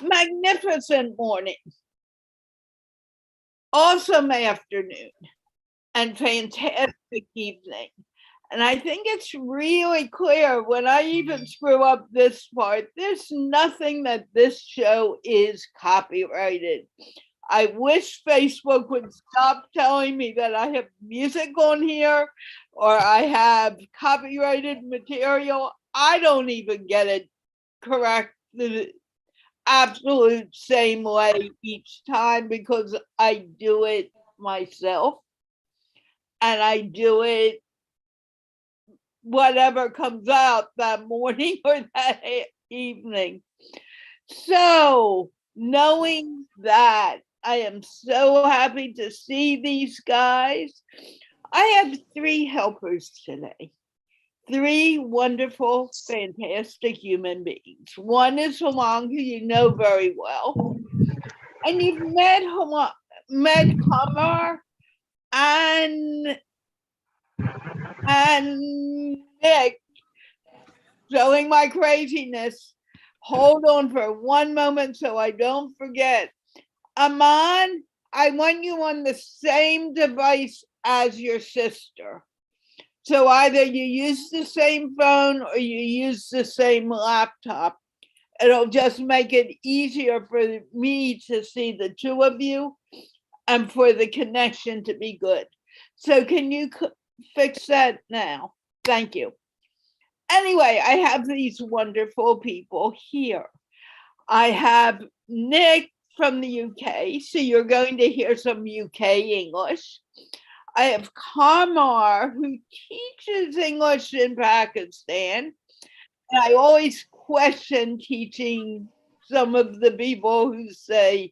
magnificent morning, awesome afternoon, and fantastic evening. And I think it's really clear when I even screw up this part, there's nothing that this show is copyrighted. I wish Facebook would stop telling me that I have music on here or I have copyrighted material. I don't even get it correct the absolute same way each time because I do it myself and I do it whatever comes out that morning or that evening. So, knowing that, I am so happy to see these guys. I have 3 helpers today. 3 wonderful, fantastic human beings. One is Halong, who you know very well. And you've met Halong, met Kamar and Nick, showing my craziness. Hold on for one moment so I don't forget. Aman, I want you on the same device as your sister. So either you use the same phone or you use the same laptop. It'll just make it easier for me to see the 2 of you and for the connection to be good. So can you fix that now? Thank you. Anyway, I have these wonderful people here. I have Nick from the UK, so you're going to hear some UK English. I have Kamar, who teaches English in Pakistan. And I always question teaching some of the people who say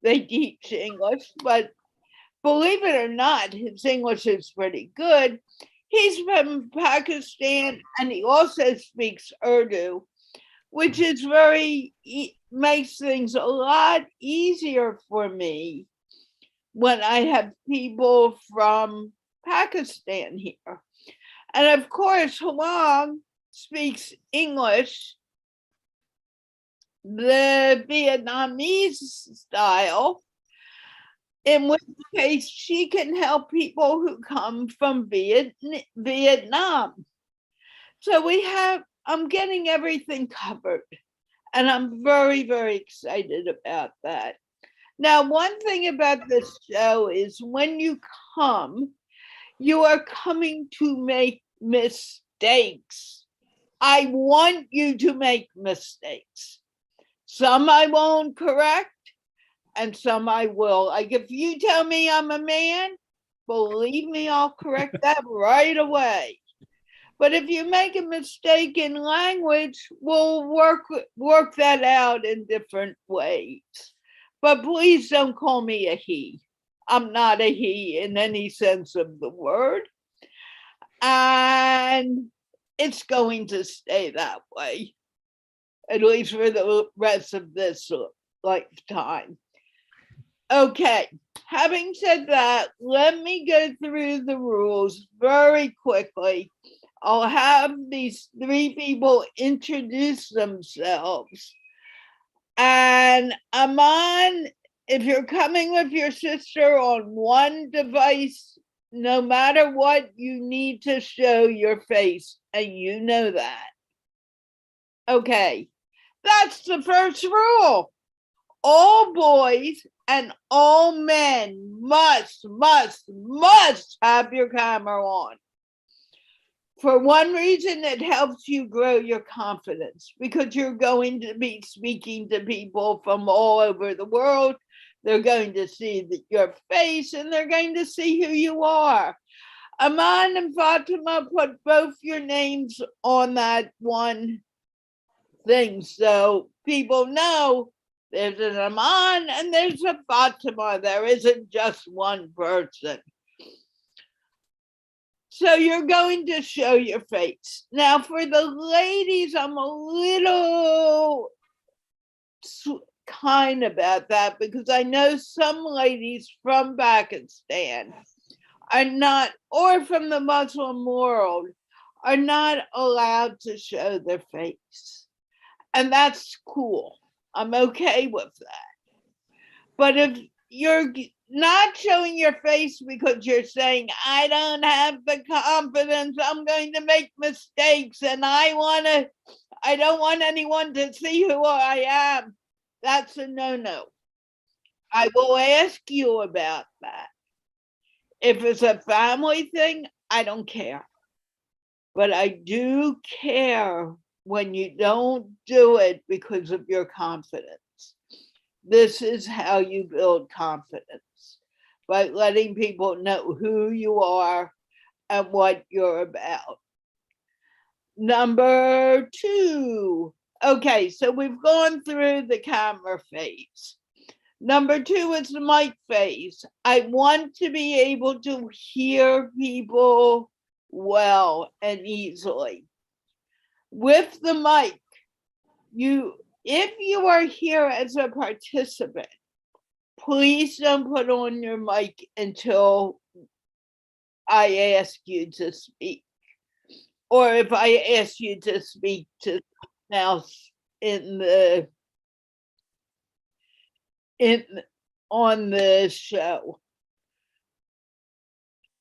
they teach English, but believe it or not, his English is pretty good. He's from Pakistan and he also speaks Urdu, which is makes things a lot easier for me when I have people from Pakistan here. And of course, Halong speaks English, the Vietnamese style, in which case she can help people who come from Vietnam. So I'm getting everything covered. And I'm very, very excited about that. Now, one thing about this show is when you come, you are coming to make mistakes. I want you to make mistakes. Some I won't correct, and some I will. Like if you tell me I'm a man, believe me, I'll correct that right away. But if you make a mistake in language, we'll work that out in different ways. But please don't call me a he. I'm not a he in any sense of the word. And it's going to stay that way, at least for the rest of this lifetime. Okay, having said that, let me go through the rules very quickly. I'll have these 3 people introduce themselves. And Aman, if you're coming with your sister on one device, no matter what, you need to show your face, and you know that. Okay, that's the first rule. All boys and all men must have your camera on. For one reason, it helps you grow your confidence because you're going to be speaking to people from all over the world. They're going to see your face and they're going to see who you are. Aman and Fatima, put both your names on that one thing so people know there's an Aman and there's a Fatima. There isn't just one person. So you're going to show your face. Now for the ladies, I'm a little kind about that because I know some ladies from Pakistan are not, or from the Muslim world, are not allowed to show their face. And that's cool. I'm okay with that. But if you're not showing your face because you're saying, I don't have the confidence, I'm going to make mistakes, and I don't want anyone to see who I am, that's a no-no. I will ask you about that. If it's a family thing, I don't care. But I do care when you don't do it because of your confidence. This is how you build confidence, by letting people know who you are and what you're about. Number 2. Okay, so we've gone through the camera phase. Number 2 is the mic phase. I want to be able to hear people well and easily. With the mic, if you are here as a participant, please don't put on your mic until I ask you to speak. Or if I ask you to speak to someone else on the show.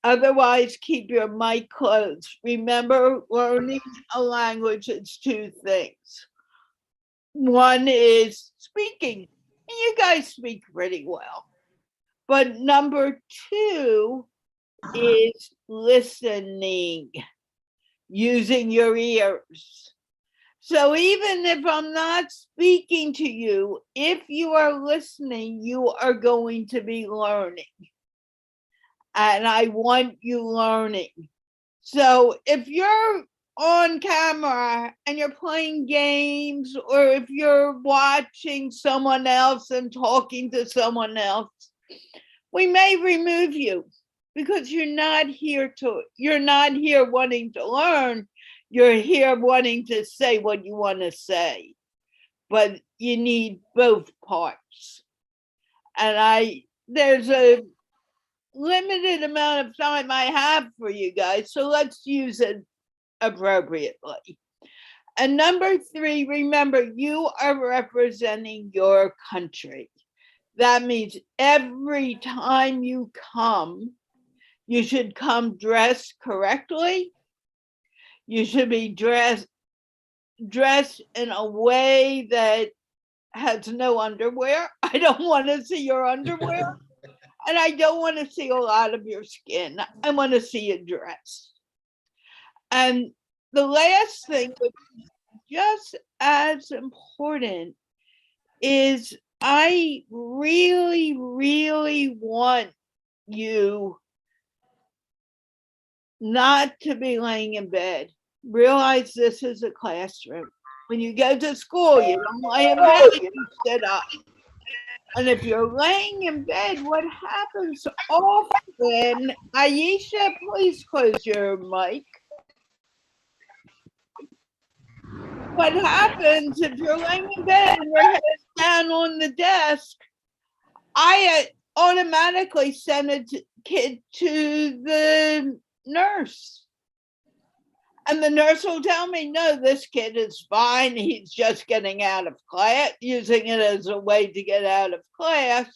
Otherwise, keep your mic closed. Remember, learning a language is 2 things. One is speaking, and you guys speak pretty well. But number 2 is listening, using your ears. So even if I'm not speaking to you, if you are listening, you are going to be learning. And I want you learning. So if you're on camera and you're playing games, or if you're watching someone else and talking to someone else, we may remove you because you're not here wanting to learn. You're here wanting to say what you want to say, but you need both parts. And there's a limited amount of time I have for you guys, so let's use it appropriately. And number 3, remember, you are representing your country. That means every time you come, you should come dressed correctly. You should be dressed in a way that has no underwear. I don't want to see your underwear. And I don't want to see a lot of your skin. I want to see a dress. And the last thing, which is just as important, is I really, really want you not to be laying in bed. Realize this is a classroom. When you go to school, you don't lay in bed, you sit up. And if you're laying in bed, what happens often, Aisha, please close your mic. What happens if you're laying in bed and your head is down on the desk, I automatically send a kid to the nurse. And the nurse will tell me, no, this kid is fine. He's just getting out of class, using it as a way to get out of class.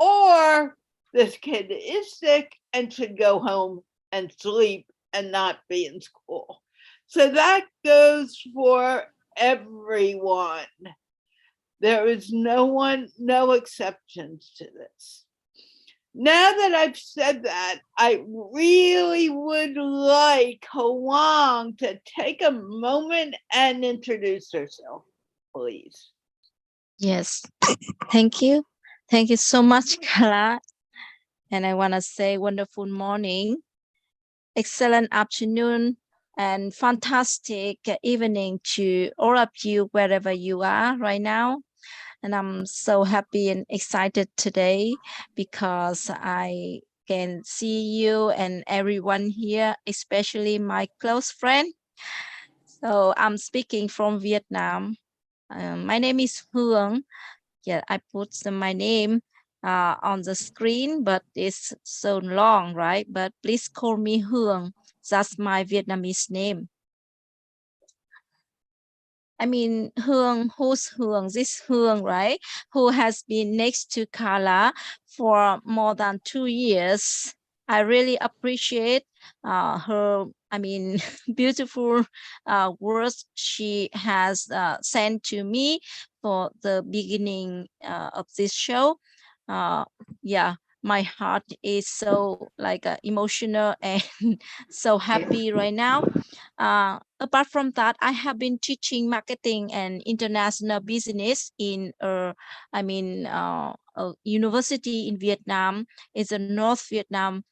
Or this kid is sick and should go home and sleep and not be in school. So that goes for everyone. There is no exceptions to this. Now that I've said that, I really would like Hoang to take a moment and introduce herself, please. Yes, thank you. Thank you so much, Carla. And I want to say wonderful morning, excellent afternoon, and fantastic evening to all of you, wherever you are right now. And I'm so happy and excited today because I can see you and everyone here, especially my close friend. So I'm speaking from Vietnam. My name is Hương. Yeah, I put my name on the screen, but it's so long, right? But please call me Hương. That's my Vietnamese name. Who's Hương? This Hương, right? Who has been next to Carla for more than 2 years. I really appreciate her, beautiful words she has sent to me for the beginning of this show. Uh, yeah, my heart is so emotional and so happy right now. Apart from that, I have been teaching marketing and international business in a university in Vietnam. It's a North Vietnam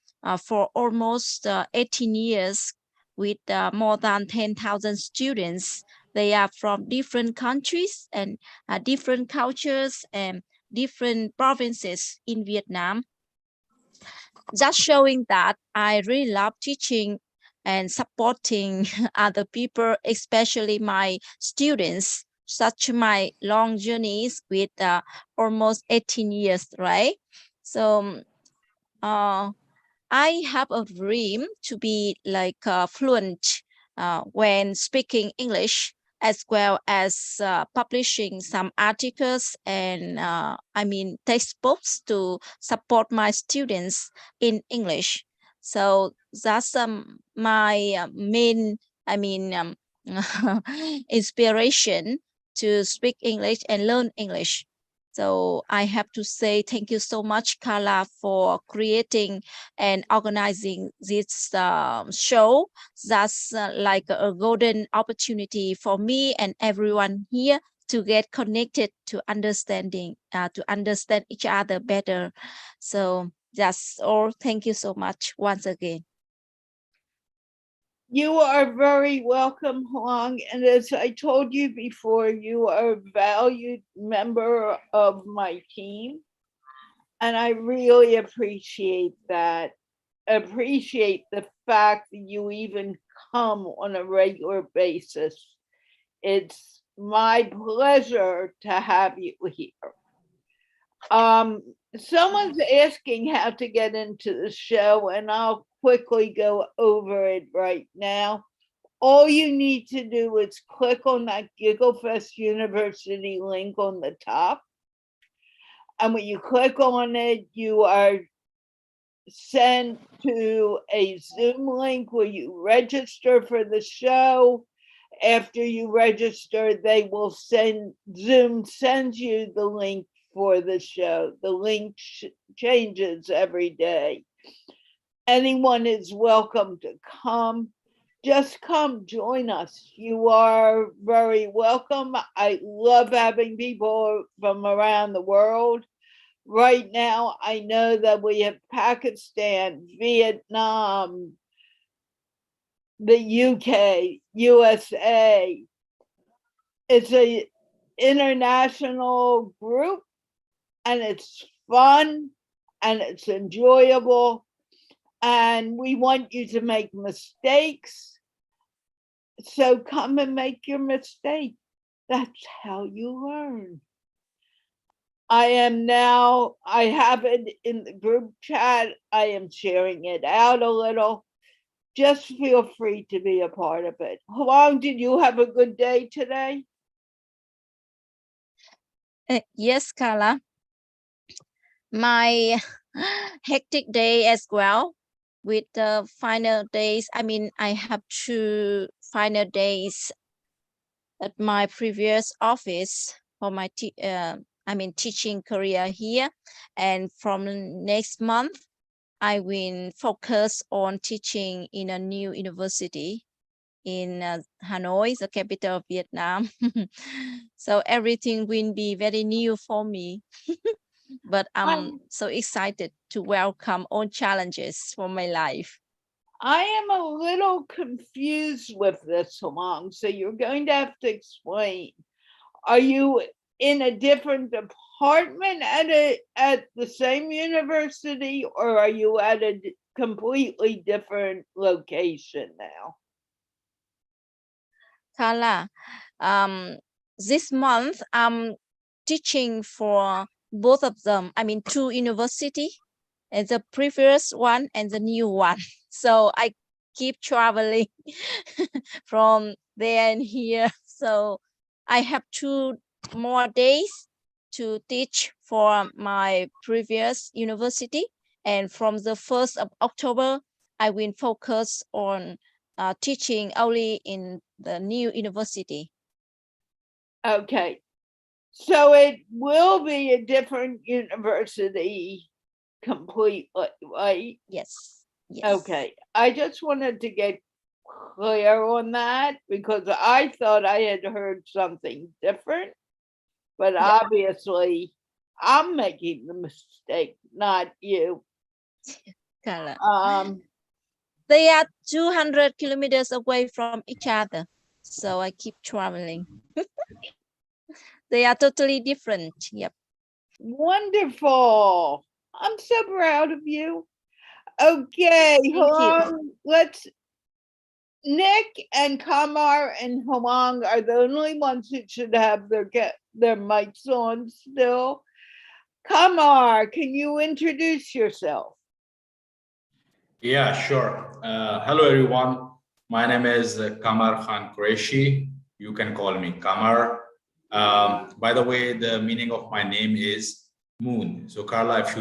for almost 18 years with more than 10,000 students. They are from different countries and different cultures and different provinces in Vietnam, just showing that I really love teaching and supporting other people, especially my students. Such my long journeys with almost 18 years, right? So uh, I have a dream to be fluent when speaking English, as well as publishing some articles and textbooks to support my students in English. So that's my main I mean inspiration to speak English and learn English. So I have to say thank you so much, Carla, for creating and organizing this show. That's like a golden opportunity for me and everyone here to get connected to understand each other better. So that's all. Thank you so much once again. You are very welcome, Huang. And as I told you before, you are a valued member of my team. And I really appreciate that. Appreciate the fact that you even come on a regular basis. It's my pleasure to have you here. Someone's asking how to get into the show, and I'll quickly go over it right now. All you need to do is click on that GiggleFest University link on the top. And when you click on it, you are sent to a Zoom link where you register for the show. After you register, they will Zoom sends you the link for the show. The link changes every day. Anyone is welcome to come. Just come join us. You are very welcome. I love having people from around the world. Right now, I know that we have Pakistan, Vietnam, the UK, USA. It's a international group, and it's fun and it's enjoyable, and we want you to make mistakes. So come and make your mistake. That's how you learn. I have it in the group chat. I am sharing it out a little. Just feel free to be a part of it. Huang, did you have a good day today? Yes, Carla. My hectic day as well with the final days. I have 2 final days at my previous office for my teaching career here, and from next month I will focus on teaching in a new university in Hanoi, the capital of Vietnam. So everything will be very new for me. But I'm so excited to welcome all challenges for my life. I am a little confused with this, Huang, so you're going to have to explain. Are you in a different department at the same university, or are you at a completely different location now? Carla, this month I'm teaching for both of them. 2 university, and the previous one and the new one. So I keep traveling from there and here. So I have 2 more days to teach for my previous university. And from the 1st of October, I will focus on teaching only in the new university. Okay. So it will be a different university completely, right? Yes. Yes. Okay. I just wanted to get clear on that because I thought I had heard something different, but Yeah. obviously I'm making the mistake, not you. Carla. Um, They are 200 kilometers away from each other. So I keep traveling. They are totally different. Yep. Wonderful. I'm so proud of you. Okay, Thank you. let's Nick and Kamar and Hwang are the only ones who should have their mics on still. Kamar, can you introduce yourself? Yeah, sure. Hello, everyone. My name is Kamar Khan Qureshi. You can call me Kamar. By the way, the meaning of my name is moon. So, Carla, if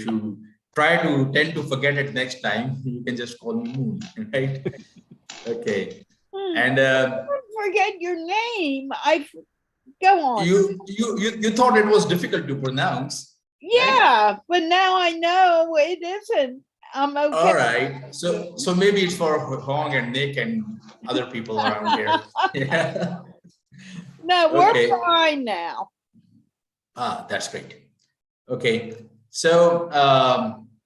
you try to tend to forget it next time, you can just call me moon, right? Okay. And Don't forget your name. Go on. you thought it was difficult to pronounce. Yeah, right? But now I know it isn't. I'm okay. All right. So maybe it's for Hong and Nick and other people around here. Yeah. No, we're fine now. That's great. Okay. So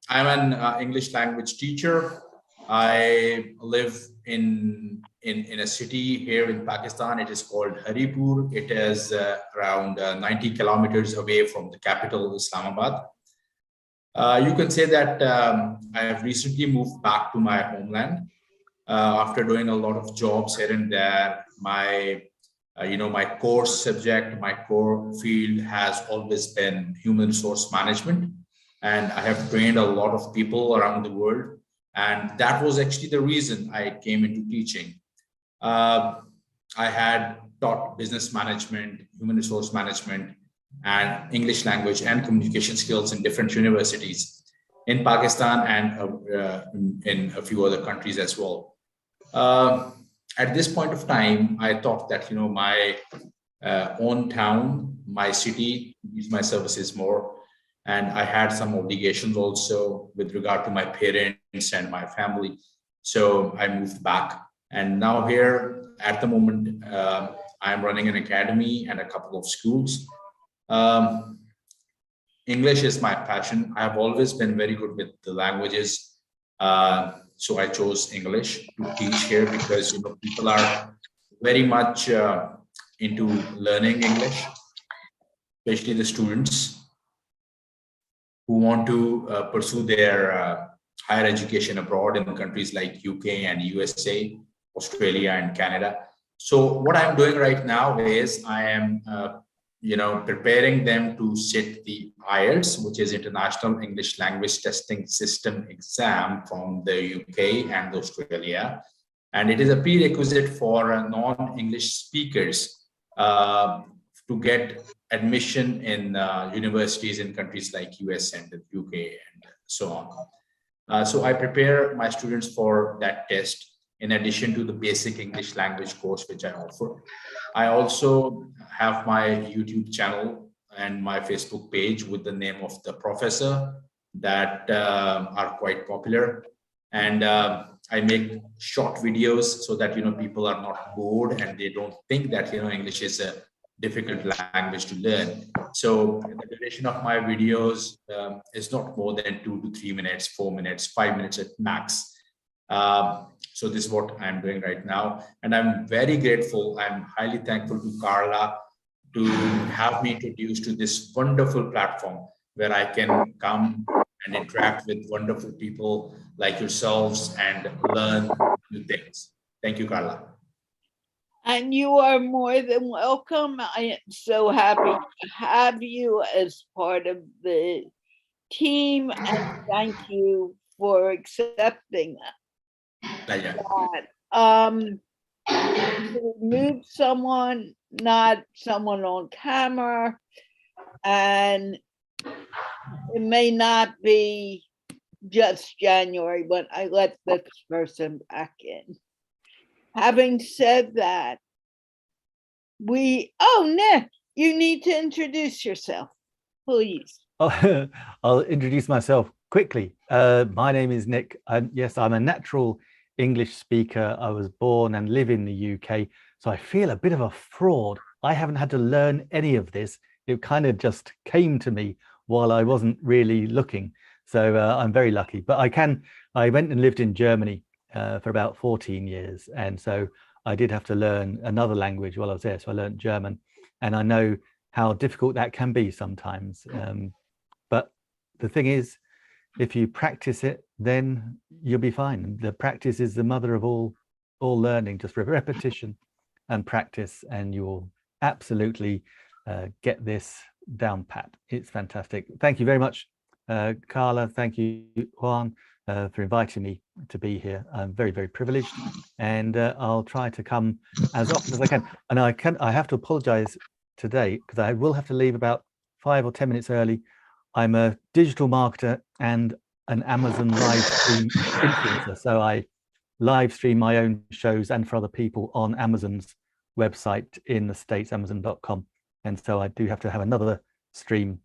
I'm an English language teacher. I live in a city here in Pakistan. It is called Haripur. It is around 90 kilometers away from the capital, Islamabad. You can say that I have recently moved back to my homeland after doing a lot of jobs here and there. My my core subject, my core field has always been human resource management, and I have trained a lot of people around the world, and that was actually the reason I came into teaching. I had taught business management, human resource management, and English language and communication skills in different universities in Pakistan and in a few other countries as well. At this point of time, I thought that my own town, my city needs my services more, and I had some obligations also with regard to my parents and my family. So I moved back, and now here at the moment, I'm running an academy and a couple of schools. English is my passion. I have always been very good with the languages. So I chose English to teach here because people are very much into learning English, especially the students who want to pursue their higher education abroad in countries like UK and USA, Australia and Canada. So what I'm doing right now is I am preparing them to sit the IELTS, which is International English Language Testing System exam from the UK and Australia. And it is a prerequisite for non-English speakers to get admission in universities in countries like US and the UK and so on. So I prepare my students for that test in addition to the basic English language course which I offer. I also have my YouTube channel and my Facebook page with the name of the professor that are quite popular. And I make short videos so that people are not bored and they don't think that English is a difficult language to learn. So the duration of my videos is not more than 2 to 3 minutes, 4 minutes, 5 minutes at max. So this is what I'm doing right now. And I'm very grateful. I'm highly thankful to Carla to have me introduced to this wonderful platform where I can come and interact with wonderful people like yourselves and learn new things. Thank you, Carla. And you are more than welcome. I am so happy to have you as part of the team, and thank you for accepting that. to remove someone, not someone on camera, and it may not be just January when I let this person back in. Having said that, Nick, you need to introduce yourself, please. I'll introduce myself quickly. My name is Nick. Yes, I'm a natural English speaker. I was born and live in the UK, so I feel a bit of a fraud. I haven't had to learn any of this. It kind of just came to me while I wasn't really looking. So I'm very lucky. But I went and lived in Germany for about 14 years. And so I did have to learn another language while I was there. So I learned German, and I know how difficult that can be sometimes. But the thing is, if you practice it, then you'll be fine. The practice is the mother of all learning, just repetition and practice, and you'll absolutely get this down pat. It's fantastic. Thank you very much, Carla. Thank you, Juan, for inviting me to be here. I'm very, very privileged, and I'll try to come as often as I can. And I have to apologize today because I will have to leave about 5 or 10 minutes early. I'm a digital marketer and an Amazon live stream influencer. So I live stream my own shows and for other people on Amazon's website in the States, amazon.com. And so I do have to have another stream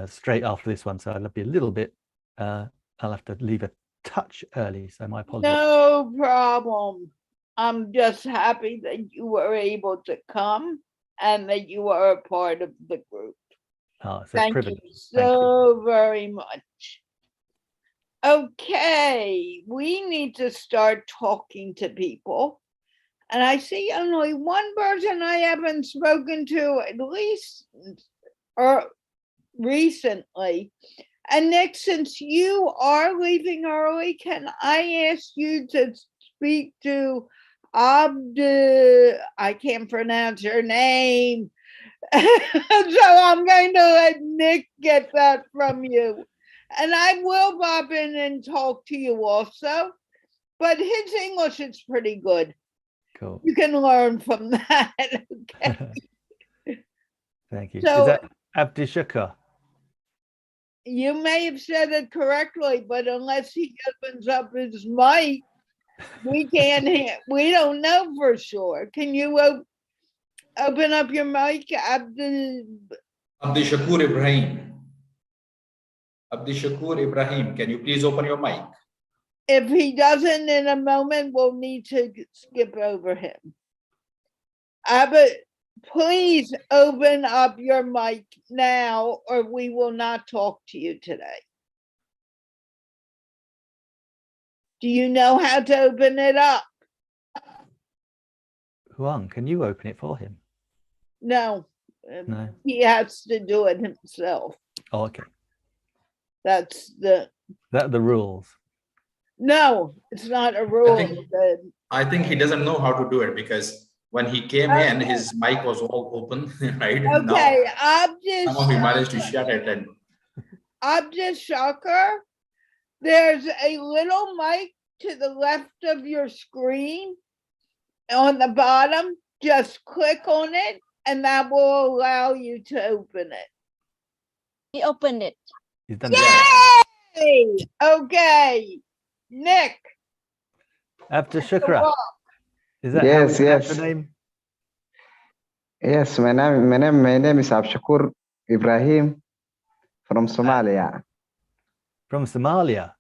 straight after this one. So I'll be a little bit, I'll have to leave a touch early. So my apologies. No problem. I'm just happy that you were able to come and that you are a part of the group. Oh, it's a Thank privilege. you so very much. Okay, we need to start talking to people. And I see only one person I haven't spoken to, at least recently. And Nick, since you are leaving early, can I ask you to speak to I can't pronounce her name. So I'm going to let Nick get that from you. And I will pop in and talk to you also. But his English is pretty good. Cool. You can learn from that. Okay. Thank you. So, is that Abdishakur? You may have said it correctly, but unless he opens up his mic, we can't hear. We don't know for sure. Can you open up your mic, Abdishakur Ibrahim. Abdishakur Ibrahim, can you please open your mic? If he doesn't in a moment, we'll need to skip over him. But please open up your mic now, or we will not talk to you today. Do you know how to open it up? Juan, can you open it for him? No. No. He has to do it himself. Oh, okay. That's the rules. No, it's not a rule. I think he doesn't know how to do it because when he came in, his mic was all open, right? Okay, somehow he managed to shut it. And Abdishakur, there's a little mic to the left of your screen on the bottom. Just click on it, and that will allow you to open it. He opened it. He's done Yay! Okay, Nick. Abdishakur. Is that yes, how yes. the name? Yes, my name is Abdishakur Ibrahim from Somalia. From Somalia?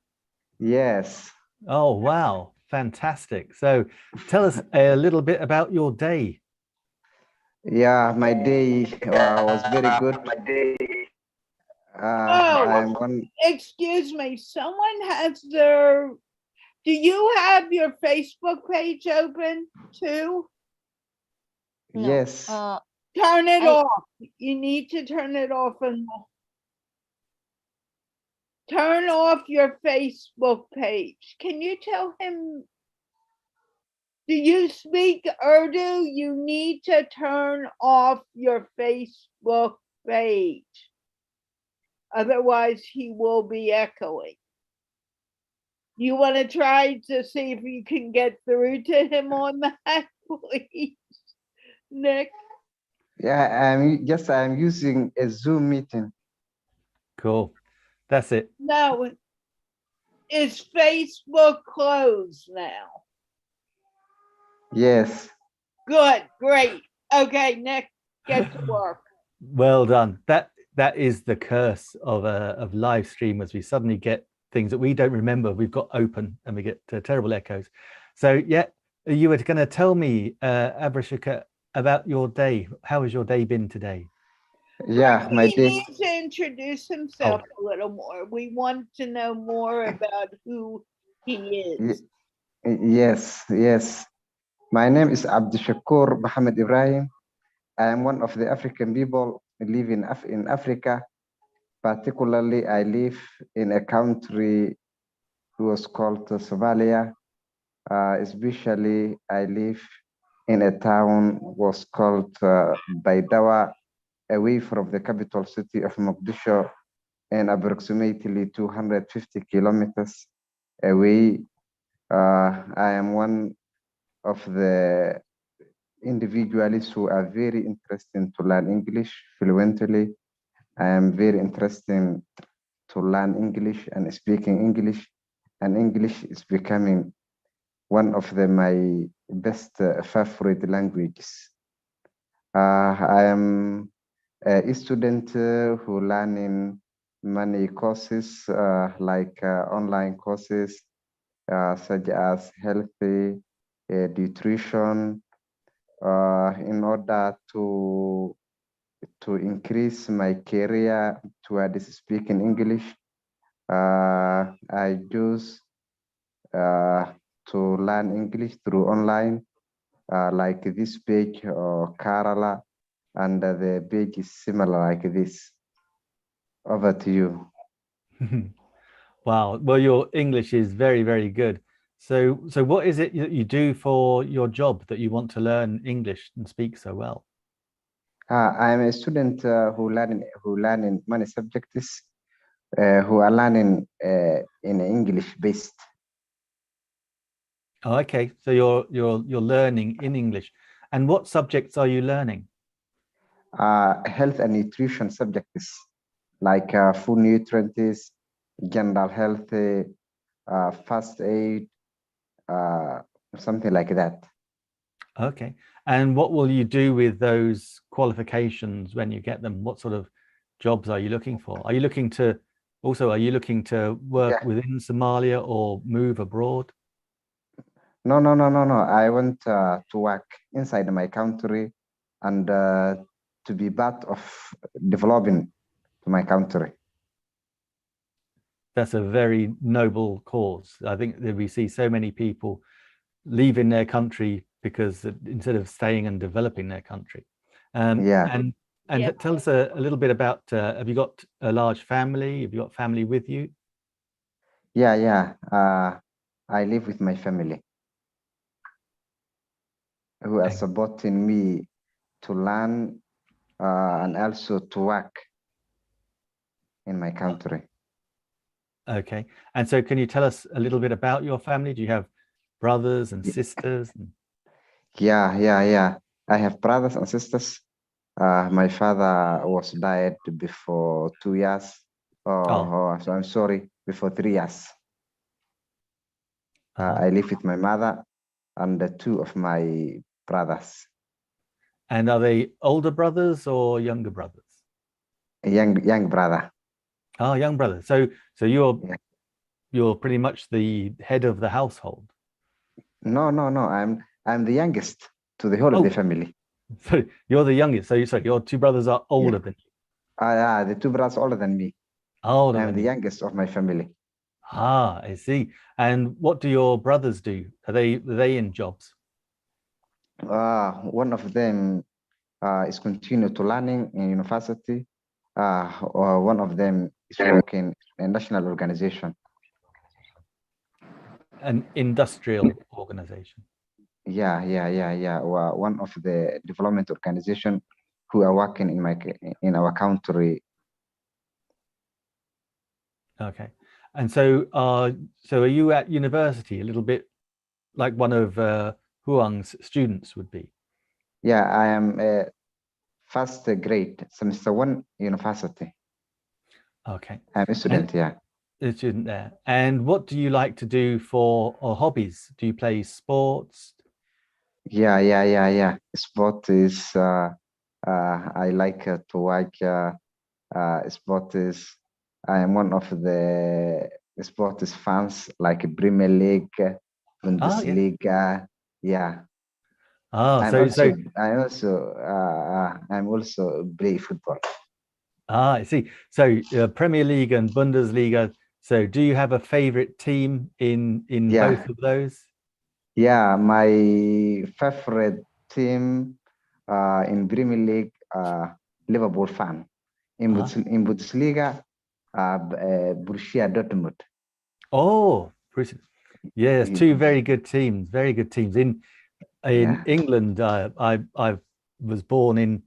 Yes. Oh, wow. Fantastic. So tell us a little bit about your day. Yeah, my day was very good. My day. Excuse me. Someone has their. Do you have your Facebook page open too? No. Yes. Turn it off. You need to turn it off and turn off your Facebook page. Can you tell him? Do you speak Urdu? You need to turn off your Facebook page. Otherwise, he will be echoing. You want to try to see if you can get through to him on that? please, Nick? Yeah, I'm using a Zoom meeting. Cool. That's it. No, is Facebook closed now? Yes. Good, great. Okay, Nick, get to work. Well done. That is the curse of live streamers. We suddenly get things that we don't remember. We've got open and we get terrible echoes. So yeah, you were going to tell me, Abrashika, about your day. How has your day been today? Yeah, my He day. needs to introduce himself a little more. We want to know more about who he is. Yes. My name is Abdushakur Mohammed Ibrahim. I am one of the African people living in Africa. Particularly, I live in a country was called Somalia. Especially, I live in a town was called Baidawa, away from the capital city of Mogadishu, and approximately 250 kilometers away. I am one of the individuals who are very interested to learn English fluently. I am very interested to learn English and speaking English, and English is becoming one of my best favorite languages. I am a student who learning many courses like online courses such as healthy nutrition in order to increase my career towards speaking English. I choose to learn English through online, like this page or Carla, and the page is similar like this. Over to you. Wow. Well, your English is very, very good. So what is it that you do for your job that you want to learn English and speak so well? I am a student who learning many subjects who are learning in English based. Oh, okay. So you're learning in English. And what subjects are you learning? Health and nutrition subjects like food nutrients, general health, first aid, something like that. Okay. And what will you do with those qualifications when you get them? What sort of jobs are you looking for? Are you looking to work within Somalia or move abroad? No. I want to work inside my country and to be part of developing my country. That's a very noble cause. I think that we see so many people leaving their country because instead of staying and developing their country. And tell us a little bit about, have you got a large family? Have you got family with you? Yeah. I live with my family who are supporting me to learn and also to work in my country. Okay. And so can you tell us a little bit about your family? Do you have brothers and sisters? Yeah. I have brothers and sisters. My father was died before 2 years. So I'm sorry, before 3 years. I live with my mother and the two of my brothers. And are they older brothers or younger brothers? A young brother. Oh, young brother. So you're pretty much the head of the household. No. I'm the youngest to the whole of the family. So you're the youngest. So your two brothers are older than you. The two brothers older than me. I'm the youngest of my family. Ah, I see. And what do your brothers do? Are they in jobs? One of them is continue to learning in university. Or one of them is working in a national organization. An industrial organization. Yeah. One of the development organization who are working in our country. Okay. And so are you at university a little bit like one of Huang's students would be? Yeah, I am a first grade, semester 1 university. Okay. I'm a student, yeah. A student there. And what do you like to do for hobbies? Do you play sports? Yeah. Sport is, I like to watch sport is, I am one of the sports fans like Premier League, Bundesliga. Yeah. Oh, I'm also play football. I see. So Premier League and Bundesliga. So do you have a favorite team in both of those? Yeah, my favorite team in Premier League, Liverpool fan. In Bundesliga, Borussia Dortmund. Oh, yes, two very good teams. Very good teams. In England, I was born in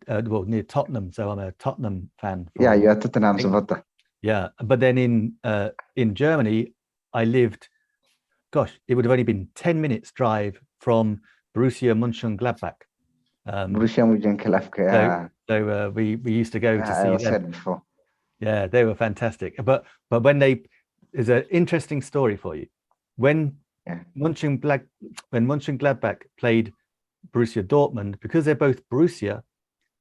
near Tottenham, so I'm a Tottenham fan. Yeah, you are Tottenham supporter. Yeah, but then in Germany, I lived. Gosh, it would have only been 10 minutes drive from Borussia Mönchengladbach. Borussia Mönchengladbach. So we used to go to see I them. said before. Yeah, they were fantastic. But when there's an interesting story for you. When Mönchengladbach played Borussia Dortmund, because they're both Borussia,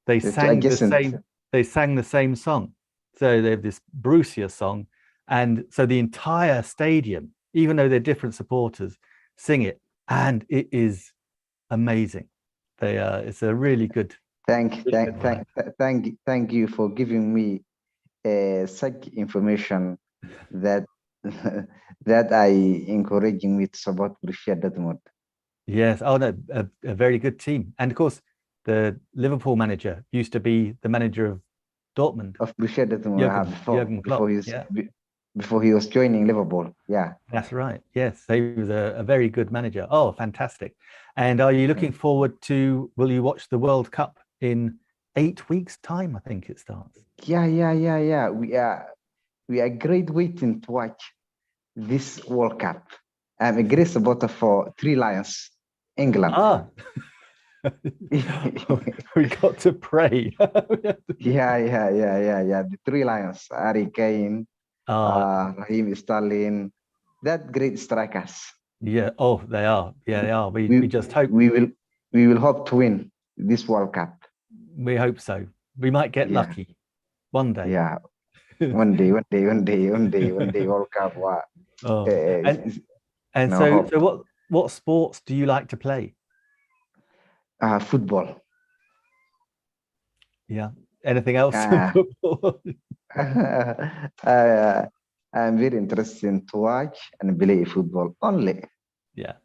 they sang the same song. So they have this Borussia song, and so the entire stadium, even though they're different supporters, sing it, and it is amazing. It's a really good. Thank you for giving me such information that that I encouraging me to support Borussia Dortmund. Yes, oh no, a very good team, and of course, the Liverpool manager used to be the manager of Dortmund. Of Borussia Dortmund before he was joining Liverpool. Yeah, that's right. Yes, he was a very good manager. Oh, fantastic! And are you looking forward to? Will you watch the World Cup in 8 weeks' time? I think it starts. Yeah. We are great waiting to watch this World Cup. I'm a great supporter for Three Lions, England. We got to pray. Yeah. The Three Lions, Harry Kane, Raheem Sterling, that great strikers. Yeah. Oh, they are. Yeah, they are. We just hope we will hope to win this World Cup. We hope so. We might get lucky one day. Yeah. One day, World Cup. Wow. So what sports do you like to play? Football. Yeah. Anything else? I'm very interested to watch and play football only. Yeah.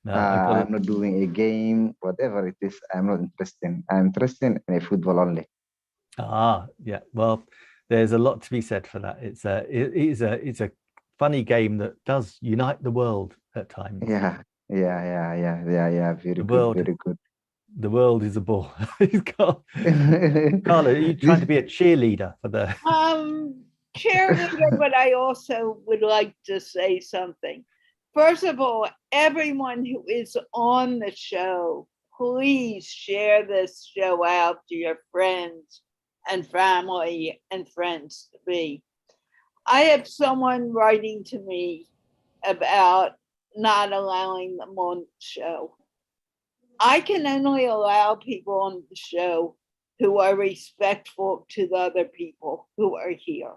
No, I'm not doing a game, whatever it is. I'm not interested. I'm interested in a football only. Yeah. Well, there's a lot to be said for that. It's a funny game that does unite the world at times. Yeah. Very good. The world is a ball. Carla, are you trying to be a cheerleader for the cheerleader, but I also would like to say something. First of all, everyone who is on the show, please share this show out to your friends and family and friends to be. I have someone writing to me about not allowing them on the show. I can only allow people on the show who are respectful to the other people who are here.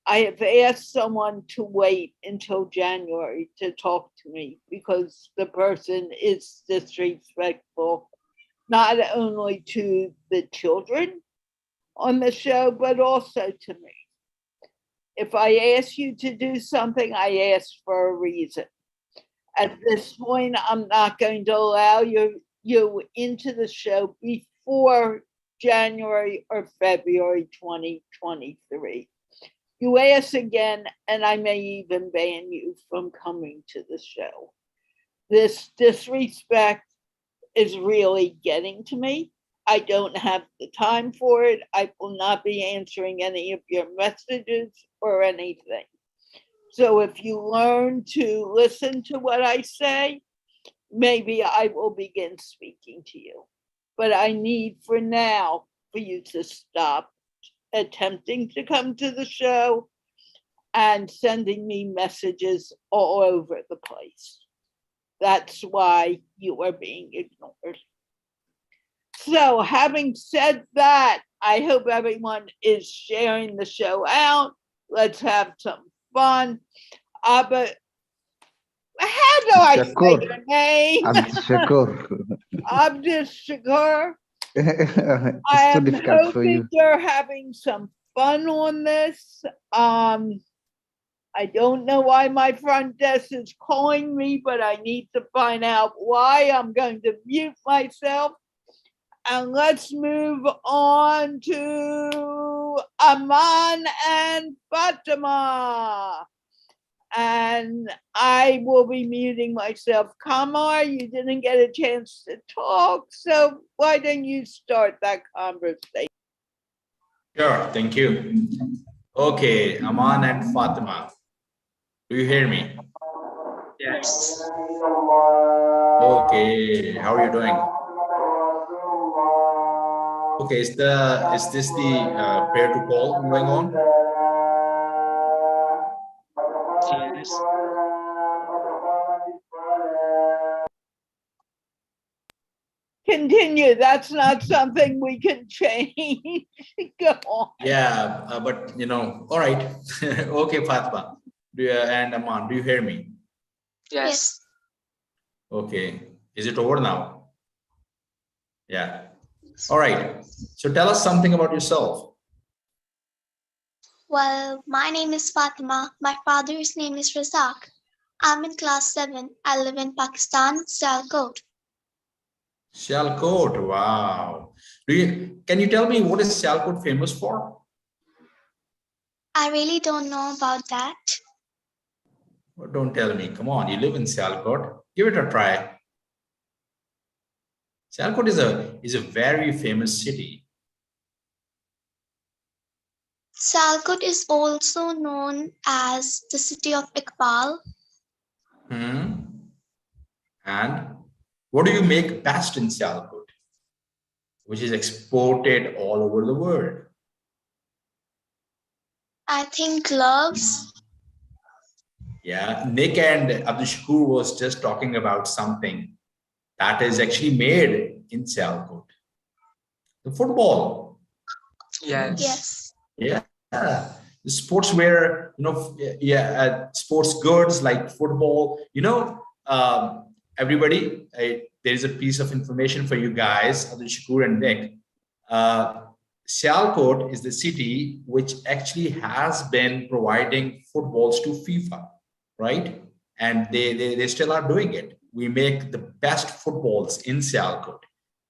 I have asked someone to wait until January to talk to me because the person is disrespectful, not only to the children on the show, but also to me. If I ask you to do something, I ask for a reason. At this point, I'm not going to allow you into the show before January or February 2023. You ask again, and I may even ban you from coming to the show. This disrespect is really getting to me. I don't have the time for it. I will not be answering any of your messages or anything. So if you learn to listen to what I say, maybe I will begin speaking to you. But I need for now for you to stop attempting to come to the show and sending me messages all over the place. That's why you are being ignored. So having said that, I hope everyone is sharing the show out. Let's have some fun. But how do I say Shakur. your name? Shakur. Abdus Shakur. It's I too am difficult for hoping you. you're having some fun on this. I don't know why my front desk is calling me, but I need to find out why. I'm going to mute myself. And let's move on to Aman and Fatima. And I will be muting myself. Kamar, you didn't get a chance to talk, so why don't you start that conversation? Sure, thank you. Okay, Aman and Fatima. Do you hear me? Yes. Okay, how are you doing? Okay, is this the prayer to call going on? Yes. Continue. That's not something we can change. Go on. Yeah, but all right. Okay, Fatima. And Aman, do you hear me? Yes. Okay. Is it over now? Yeah. All right. So tell us something about yourself. Well, my name is Fatima. My father's name is Razak. I'm in class 7. I live in Pakistan, Sialkot. Sialkot. Wow. Can you tell me what is Sialkot famous for? I really don't know about that. Well, don't tell me. Come on, you live in Sialkot. Give it a try. Sialkot is a very famous city. Sialkot is also known as the city of Iqbal. And what do you make best in Sialkot, which is exported all over the world? I think gloves. Yeah, Nick and Abdushakur was just talking about something that is actually made in Sialkot. The football. Yes. Yes. Yeah. The sportswear, sports goods like football, everybody, there is a piece of information for you guys, Abdushakur and Nick. Sialkot is the city which actually has been providing footballs to FIFA, right? And they still are doing it. We make the best footballs in Sialkot.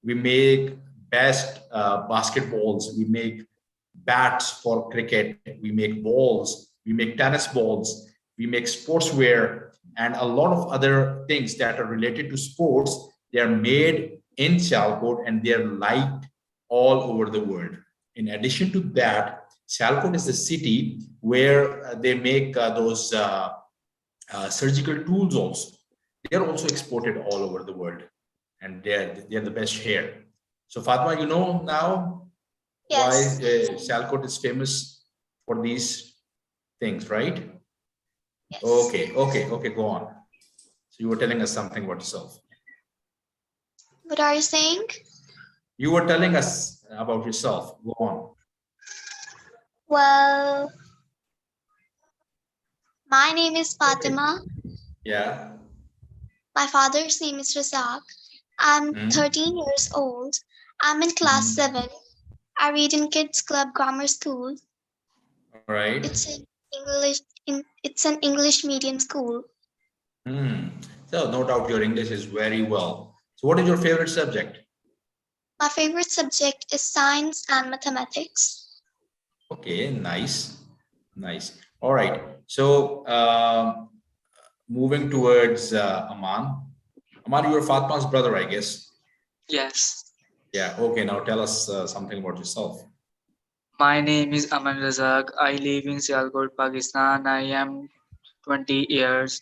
We make best basketballs. We make bats for cricket. We make balls. We make tennis balls. We make sportswear and a lot of other things that are related to sports. They are made in Sialkot and they are liked all over the world. In addition to that, Sialkot is the city where they make those surgical tools also. They are also exported all over the world, and they're the best here. So Fatma, you know now why Sialkot is famous for these things, right? Yes. Okay, go on. So you were telling us something about yourself. What are you saying? You were telling us about yourself. Go on. Well, my name is Fatima. Yeah. My father's name is Razak. I'm 13 years old. I'm in class 7. I read in Kids Club Grammar School. All right. It's an English medium school. So no doubt your English is very well. So what is your favorite subject? My favorite subject is science and mathematics. Okay, nice. All right. So moving towards Aman. Aman, you're Fatma's brother, I guess. Yes. Yeah. Okay. Now tell us something about yourself. My name is Aman Razak. I live in Sialkot, Pakistan. I am 20 years.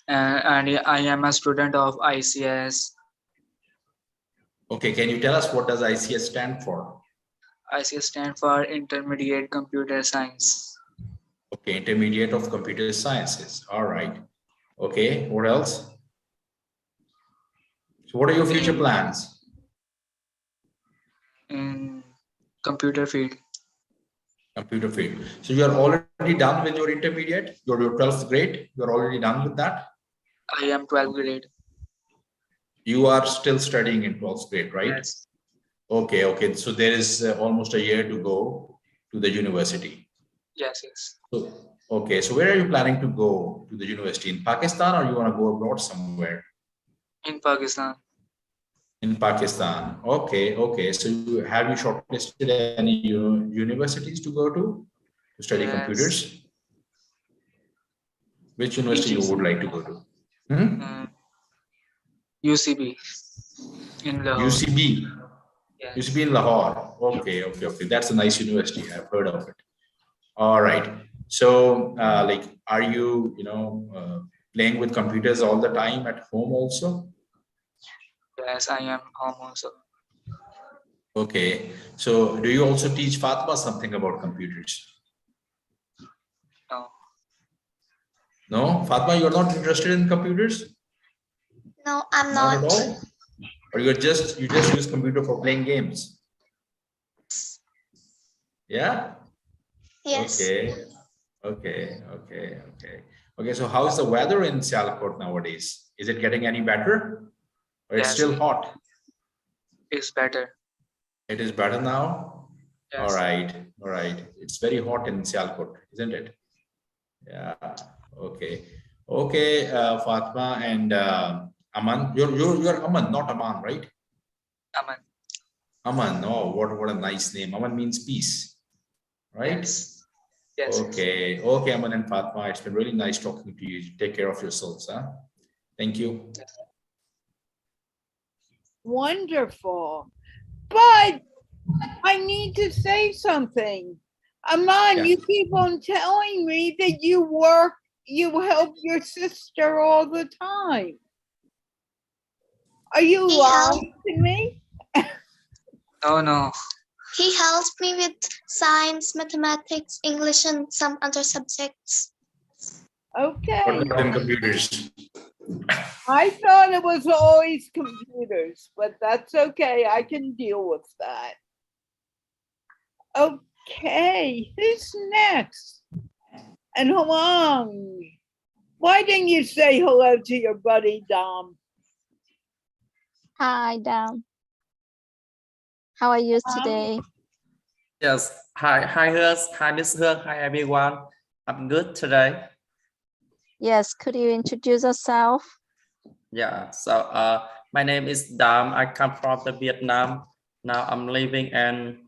and I am a student of ICS. Okay, can you tell us what does ICS stand for? ICS stand for Intermediate Computer Science. Okay, Intermediate of Computer Sciences. All right. Okay, what else? So what are your future plans? In computer field. Computer field. So you are already done with your intermediate, your 12th grade. You are already done with that. I am 12th grade. You are still studying in 12th grade, right? Yes. Okay, okay. So there is almost a year to go to the university. Yes, yes. So, okay, so where are you planning to go to the university? In Pakistan, or you want to go abroad somewhere? In Pakistan. In Pakistan. Okay, okay. So have you shortlisted any universities to go to study Yes. computers? Which university you would like to go to? UCB in Lahore. UCB. Yes. UCB in Lahore. Okay, okay, okay. That's a nice university. I've heard of it. All right. So, like, are you, playing with computers all the time at home also? Yes, I am home also. Okay. So, do you also teach Fatma something about computers? No. No, Fatma, you're not interested in computers? No, I'm Not at not. all. Or you just use computer for playing games? Yeah. Yes. Okay. Okay. Okay. Okay. Okay. So, how's the weather in Sialkot nowadays? Is it getting any better, or it's Yes. still hot? It's better. It is better now. Yes. All right. All right. It's very hot in Sialkot, isn't it? Yeah. Okay. Okay, Fatma and Aman. You're Aman, not Aman, right? Aman. Aman. Oh, what a nice name. Aman means peace, right? Yes. Yes. Okay. Okay, Aman and Fatma. It's been really nice talking to you. Take care of yourselves, huh? Thank you. Wonderful. But I need to say something. Aman, Yeah. you keep on telling me that you help your sister all the time. Are you He lying to me? No, no. He helps me with science, mathematics, English, and some other subjects. Okay. But not in computers. I thought it was always computers, but that's okay. I can deal with that. Okay, who's next? And Halong, why didn't you say hello to your buddy Dom? Hi, Dam. How are you today? Yes. Hi, Hers. Hi, Miss Hương. Hi, everyone. I'm good today. Yes, could you introduce yourself? Yeah. So, my name is Dam. I come from the Vietnam. Now I'm living and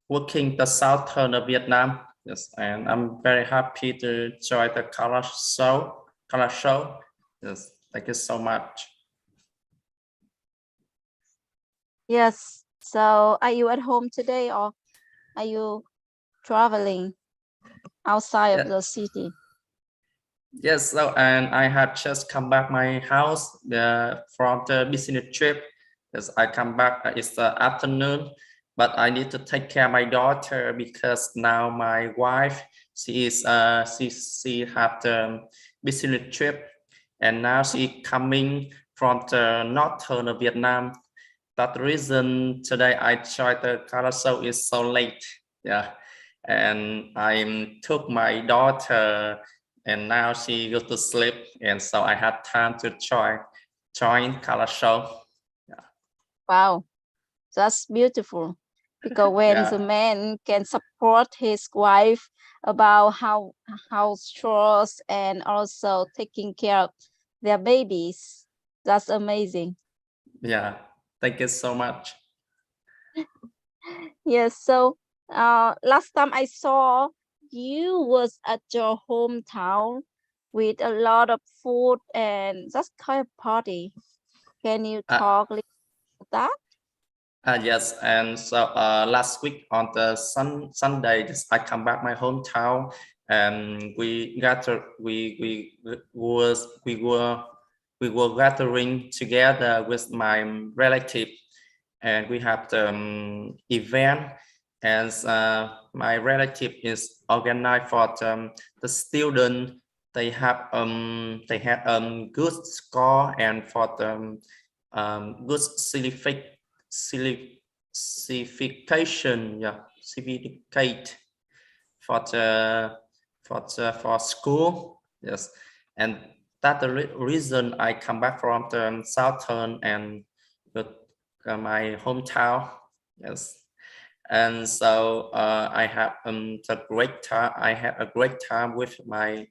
working the southern of Vietnam. Yes, and I'm very happy to join the Carla show. Yes, thank you so much. Yes. So are you at home today or are you traveling outside of the city? Yes, so and I have just come back my house from the business trip. Yes, I come back. It's the afternoon, but I need to take care of my daughter because now my wife she have the business trip, and now she coming from the northern of Vietnam. That reason today I tried the car show is so late. Yeah, and I took my daughter. And now she goes to sleep, and so I had time to join Carla show. Yeah. Wow, that's beautiful. Because when the man can support his wife about house chores and also taking care of their babies, that's amazing. Yeah, thank you so much. Yes, so last time I saw you was at your hometown with a lot of food and that's kind of party. Can you talk a little about that? Yes, and so last week on the Sunday, I come back my hometown, and we were we were gathering together with my relative, and we have the event, and my relative is organized for the student. They have good score, and for the good certification, certificate for school. Yes, and that's the reason I come back from the southern and go to my hometown. Yes, and so I have a great time. I had a great time with my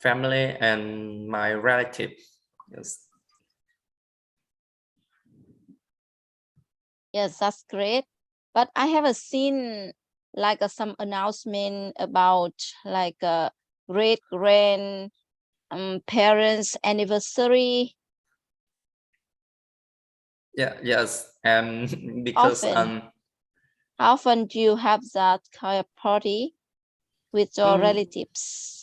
family and my relative. Yes. Yes, that's great. But I haven't seen like some announcement about like a great grand parents anniversary. Yeah. Yes. And because How often do you have that kind of party with your relatives?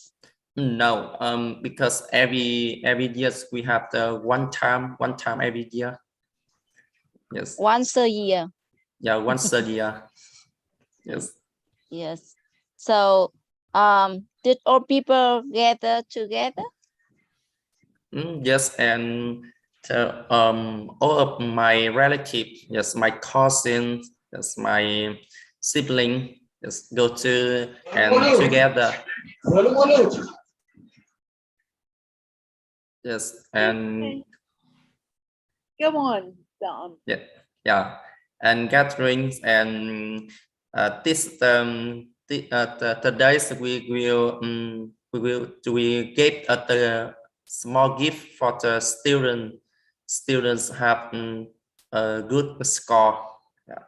No, because every year we have the one time every year. Yes. Once a year. Yeah, once a year. Yes. Yes. So, did all people gather together? Yes, and all of my relatives, yes, my cousins, yes, my sibling, yes, go to and together. Yes, and Go on, Dom. Yeah, and gatherings, and the days we give the small gift for the students have a good score. Yeah.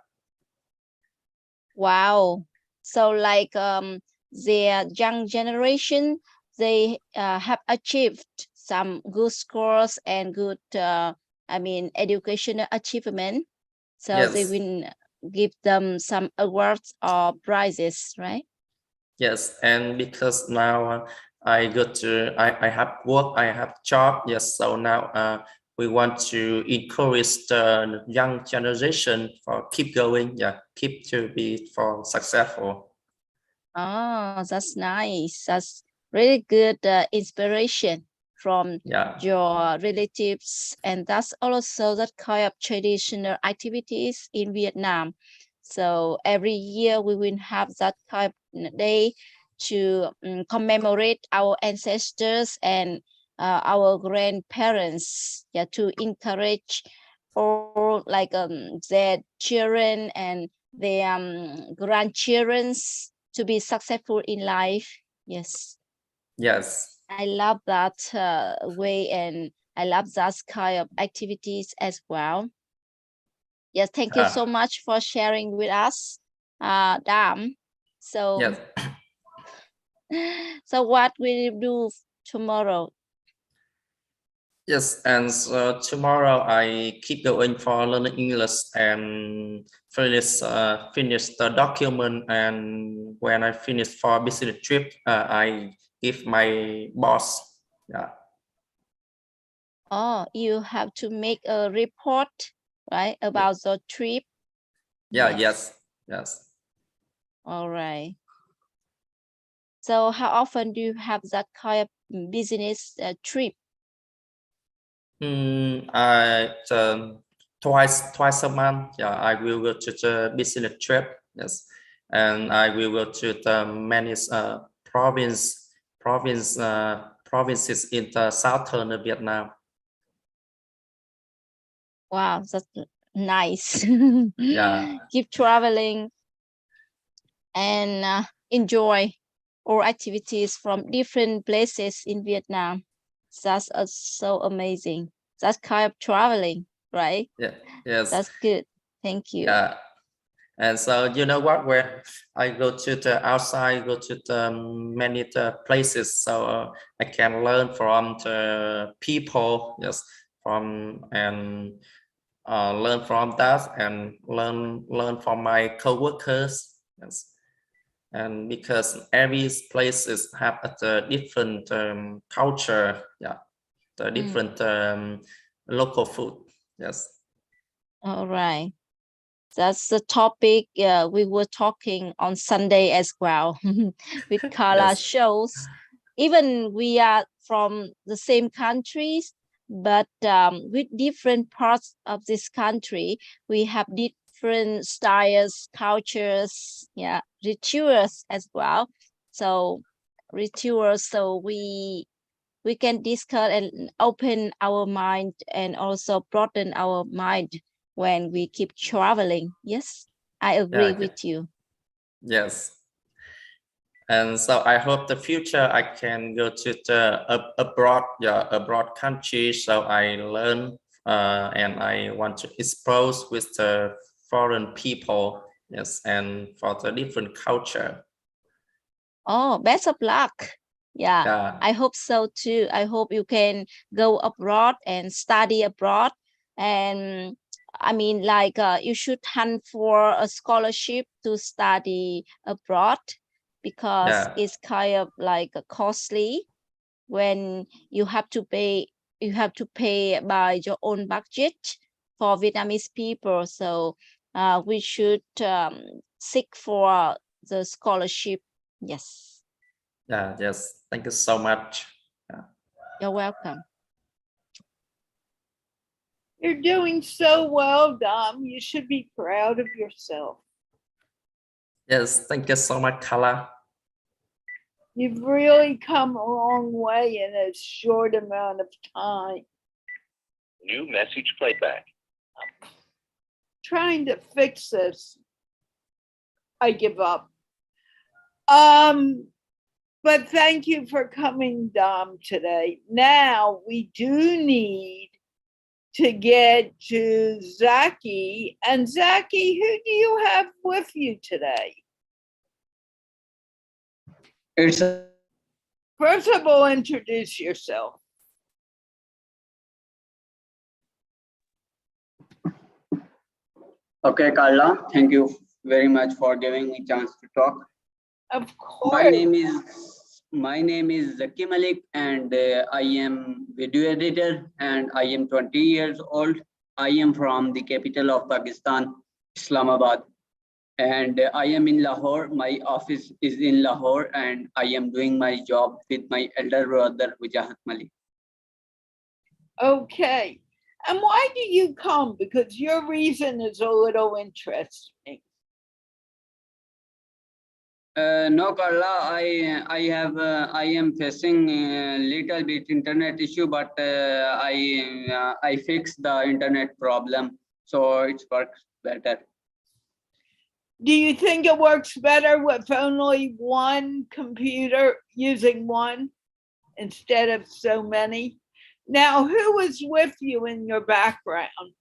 Wow. So like the young generation, they have achieved some good scores and good educational achievement. So Yes. they will give them some awards or prizes, right? Yes, and because now I have work, I have job. Yes, so now we want to encourage the young generation for keep going. Yeah, keep to be for successful. Oh, that's nice. That's really good inspiration from your relatives, and that's also that kind of traditional activities in Vietnam. So every year we will have that kind of day to commemorate our ancestors and our grandparents, yeah, to encourage all like their children and their grandchildren to be successful in life. Yes. Yes. I love that way, and I love that kind of activities as well. Yes, thank you so much for sharing with us, Dam. So, yes. So what will you do tomorrow? Yes, and so tomorrow I keep going for learning English and finish the document. And when I finish for business trip, I give my boss. Yeah. Oh, you have to make a report, right, about the trip. Yeah. Yes. All right. So how often do you have that kind of business trip? Twice a month. Yeah, I will go to the business trip. Yes, and I will go to the many provinces in the southern Vietnam. Wow, that's nice. Yeah. Keep traveling and enjoy all activities from different places in Vietnam. That's so amazing. That's kind of traveling, right? Yeah. Yes. That's good. Thank you. Yeah. And so you know what? Where I go to the outside, go to the many places, so I can learn from the people. Yes, and learn from that, and learn from my co-workers. Yes, and because every places have a different culture. Yeah. the different local food. Yes. All right. That's the topic we were talking on Sunday as well with Carla. Yes. Shows even we are from the same countries, but with different parts of this country, we have different styles, cultures, yeah, rituals as well. So rituals, so we can discuss and open our mind and also broaden our mind when we keep traveling. Yes, I agree Yeah, with you. yes. And so I hope the future I can go to the abroad country. So I learn and I want to expose with the foreign people. Yes, and for the different culture. Oh, best of luck. Yeah, Yeah. I hope so too. I hope you can go abroad and study abroad. And I mean, like you should hunt for a scholarship to study abroad because Yeah. it's kind of like costly when you have to pay by your own budget for Vietnamese people. So we should seek for the scholarship. Yes. Yeah, yes. Thank you so much. Yeah. You're welcome. You're doing so well, Dom. You should be proud of yourself. Yes, thank you so much, Carla. You've really come a long way in a short amount of time. New message playback. Trying to fix this. I give up. But thank you for coming, Dom, today. Now we do need to get to Zaki. And Zaki, who do you have with you today? First of all, introduce yourself. Okay, Carla, thank you very much for giving me a chance to talk. Of course. My name is Zaki Malik, and I am video editor, and I am 20 years old. I am from the capital of Pakistan, Islamabad, and I am in Lahore. My office is in Lahore, and I am doing my job with my elder brother, Wajahat Malik. Okay. And why do you come? Because your reason is a little interesting. No, Carla, I am facing a little bit internet issue, but I fixed the internet problem, so it works better. Do you think it works better with only one computer, using one instead of so many? Now, who is with you in your background?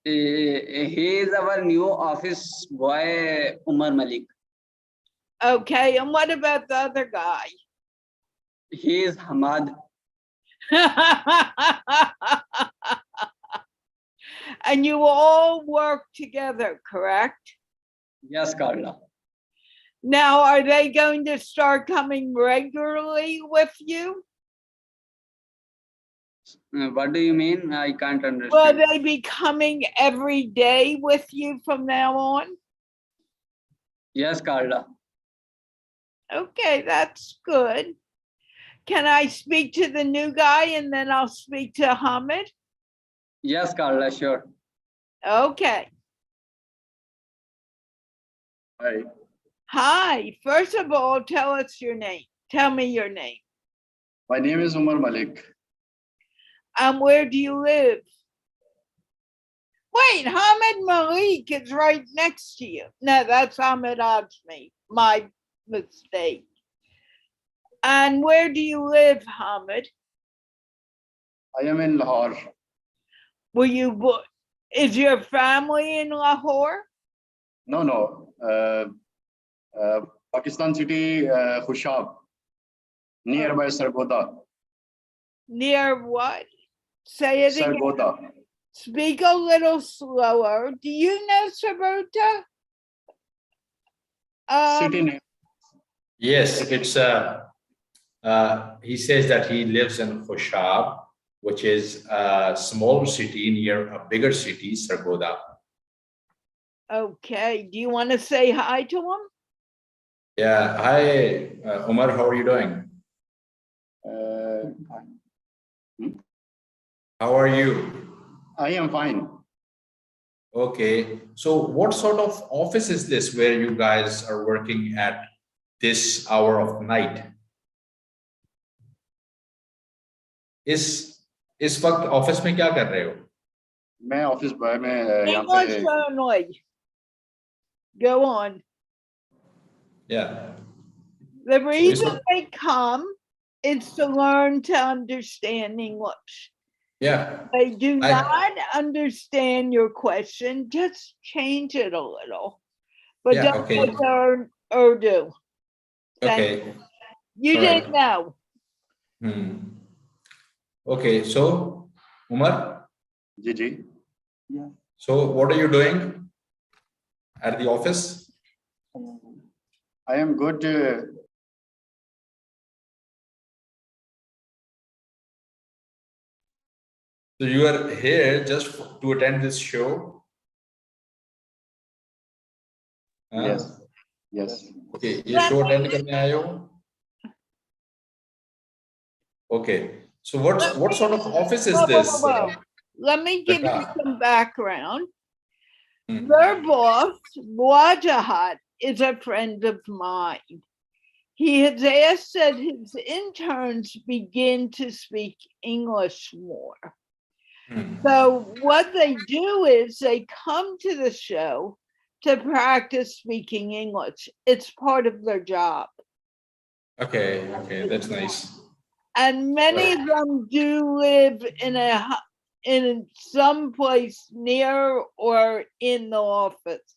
He is our new office boy, Umar Malik. Okay, and what about the other guy? He is Hamad. And you all work together, correct? Yes, Carla. Now, are they going to start coming regularly with you? What do you mean? I can't understand. Will they be coming every day with you from now on? Yes, Carla. Okay, that's good. Can I speak to the new guy and then I'll speak to Hamid? Yes, Carla, sure. Okay. Hi. Hi. First of all, tell us your name. Tell me your name. My name is Umar Malik. And where do you live? Wait, Hamid Malik is right next to you. No, that's Hamid Ajmi. My mistake. And where do you live, Hamid? I am in Lahore. Is your family in Lahore? No. Pakistan City, Khushab, nearby Sargodha. Near what? Say it again. Sargodha. Speak a little slower. Do you know Sargodha? City name. Yes, it's he says that he lives in Khoshab, which is a small city near a bigger city, Sargodha. Okay, do you want to say hi to him? Yeah. Hi, Umar. How are you doing? How are you? I am fine. Okay. So what sort of office is this where you guys are working at this hour of the night? इस वक्त office में क्या कर रहे हो? मैं office में यहाँ English पे only. Go on. Yeah. The reason they come is to learn to understand English. Yeah. They do not understand your question, just change it a little. But Yeah, don't okay. learn Urdu. Okay. You All right. didn't know. Okay, so Umar? Ji. Yeah. So what are you doing at the office? I am good. So you are here just to attend this show? Yes. Yes. Okay, ये show attend करने आए हो? Okay. So what sort of office is this? Let me give you some background. Hmm. Their boss, Wajahat, is a friend of mine. He has asked that his interns begin to speak English more. So what they do is they come to the show to practice speaking English. It's part of their job. Okay, okay, that's nice. And many of them do live in some place near or in the office.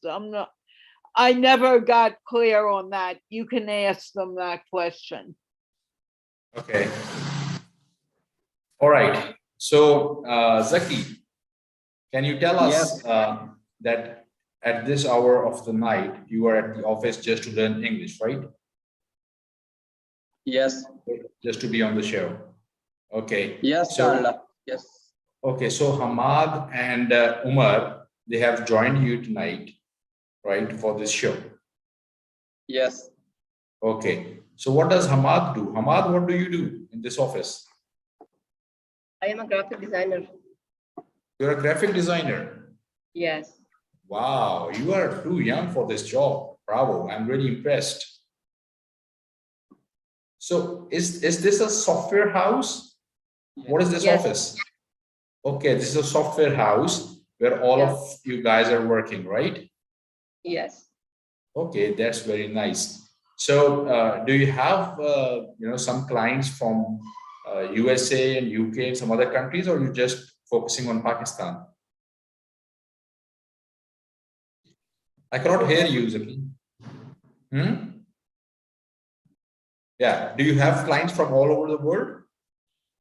I never got clear on that. You can ask them that question. Okay. All right. So, Zaki, can you tell us that at this hour of the night, you are at the office just to learn English, right? Yes. Just to be on the show. Okay. Yes, so, Carla. Yes. Okay, so Hamad and Umar, they have joined you tonight, right, for this show? Yes. Okay. So what does Hamad do? Hamad, what do you do in this office? I am a graphic designer. You're a graphic designer? Yes. Wow, you are too young for this job. Bravo, I'm really impressed. So is this a software house? What is this office? Okay, this is a software house where all of you guys are working, right? Yes. Okay, that's very nice. So do you have some clients from USA and UK and some other countries, or you just focusing on Pakistan? I cannot hear you, Zaki. Yeah, do you have clients from all over the world?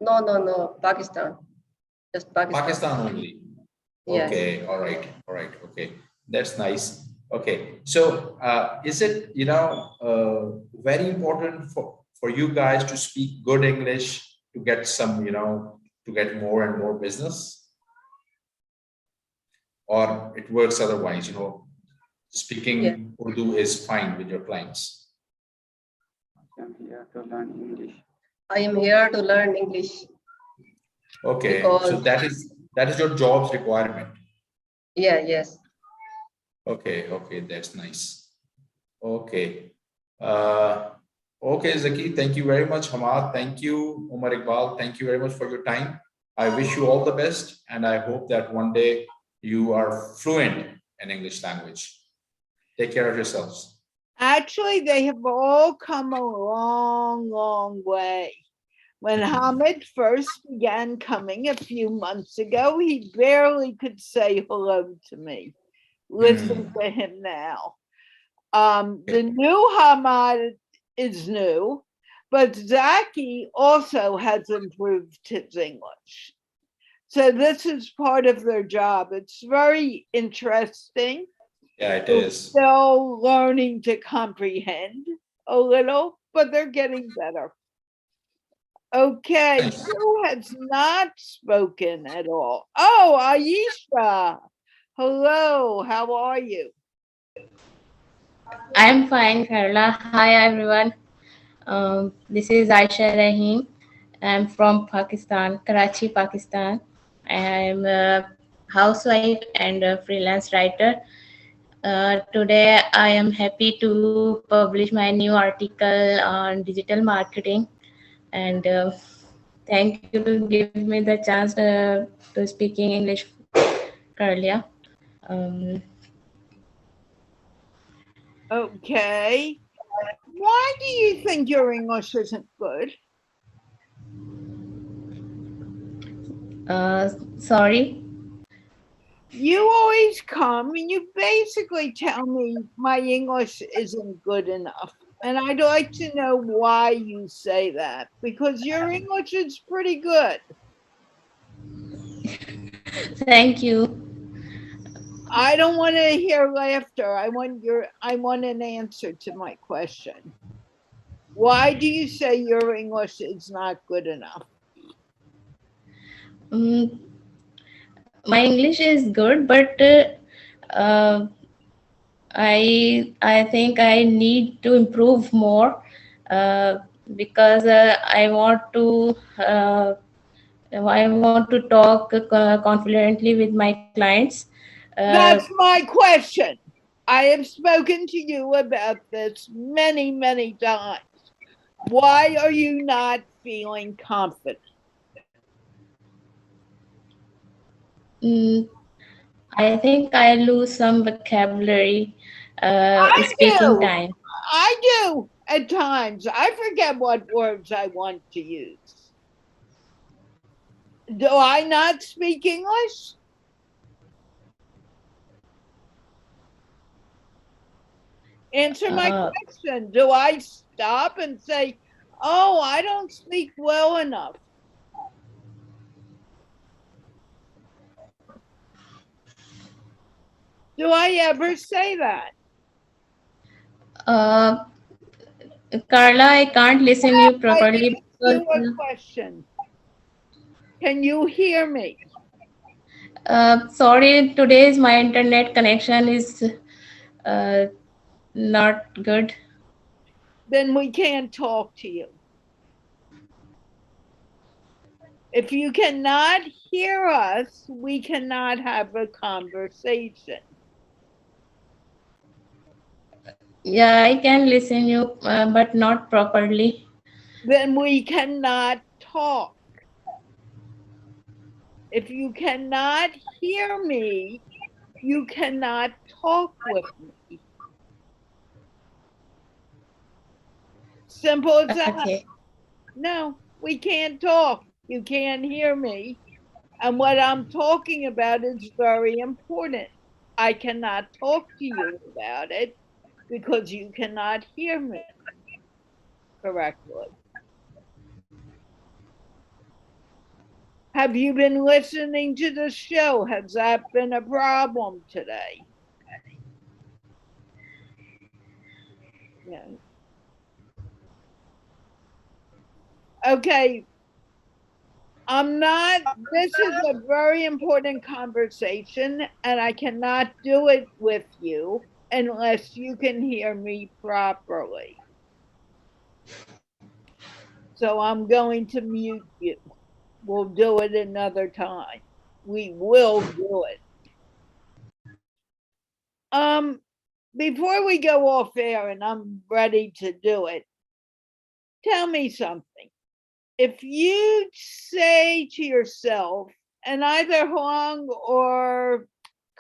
No, Pakistan. Just Pakistan. Pakistan only. Yes. Okay, all right, okay, that's nice. Okay, so is it very important for you guys to speak good English to get some to get more and more business, or it works otherwise? Speaking Urdu is fine with your clients. I'm here to learn English. I am here to learn English. Okay, so that is your job's requirement. Yes. Okay, that's nice. Okay. Okay, Zaki, thank you very much. Hamad, thank you. Umar Iqbal, thank you very much for your time. I wish you all the best, and I hope that one day you are fluent in English language. Take care of yourselves. Actually, they have all come a long way. When Hamid first began coming a few months ago, he barely could say hello to me. Listen to him now. The new Hamad is new, but Zaki also has improved his English. So this is part of their job. It's very interesting. Yeah, it is. Still learning to comprehend a little, but they're getting better. Okay, who has not spoken at all? Oh, Aisha. Hello, how are you? I'm fine, Carla. Hi, everyone. This is Aisha Rahim. I'm from Pakistan, Karachi, Pakistan. I'm a housewife and a freelance writer. Today, I am happy to publish my new article on digital marketing. And thank you to give me the chance to speaking English, Carla. Um, Okay. Why do you think your English isn't good? Sorry. You always come and you basically tell me my English isn't good enough. And I'd like to know why you say that, because your English is pretty good. Thank you. I don't want to hear laughter. I want an answer to my question. Why do you say your English is not good enough? My English is good, but I think I need to improve more because I want to talk confidently with my clients. That's my question. I have spoken to you about this many, many times. Why are you not feeling confident? I think I lose some vocabulary speaking time. I do at times. I forget what words I want to use. Do I not speak English? Answer my question. Do I stop and say, oh, I don't speak well enough? Do I ever say that? Carla, I can't listen you properly. I asked you a question. Can you hear me? Sorry, today's my internet connection is not good. Then we can't talk to you. If you cannot hear us, we cannot have a conversation. Yeah, I can listen you, but not properly. Then we cannot talk. If you cannot hear me, you cannot talk with me. Simple as that. Okay. No, we can't talk. You can't hear me. And what I'm talking about is very important. I cannot talk to you about it because you cannot hear me correctly. Have you been listening to the show? Has that been a problem today? Yeah. Okay. This is a very important conversation, and I cannot do it with you unless you can hear me properly. So I'm going to mute you. We'll do it another time. We will do it. Before we go off air and I'm ready to do it, tell me something. If you say to yourself, and either Huang or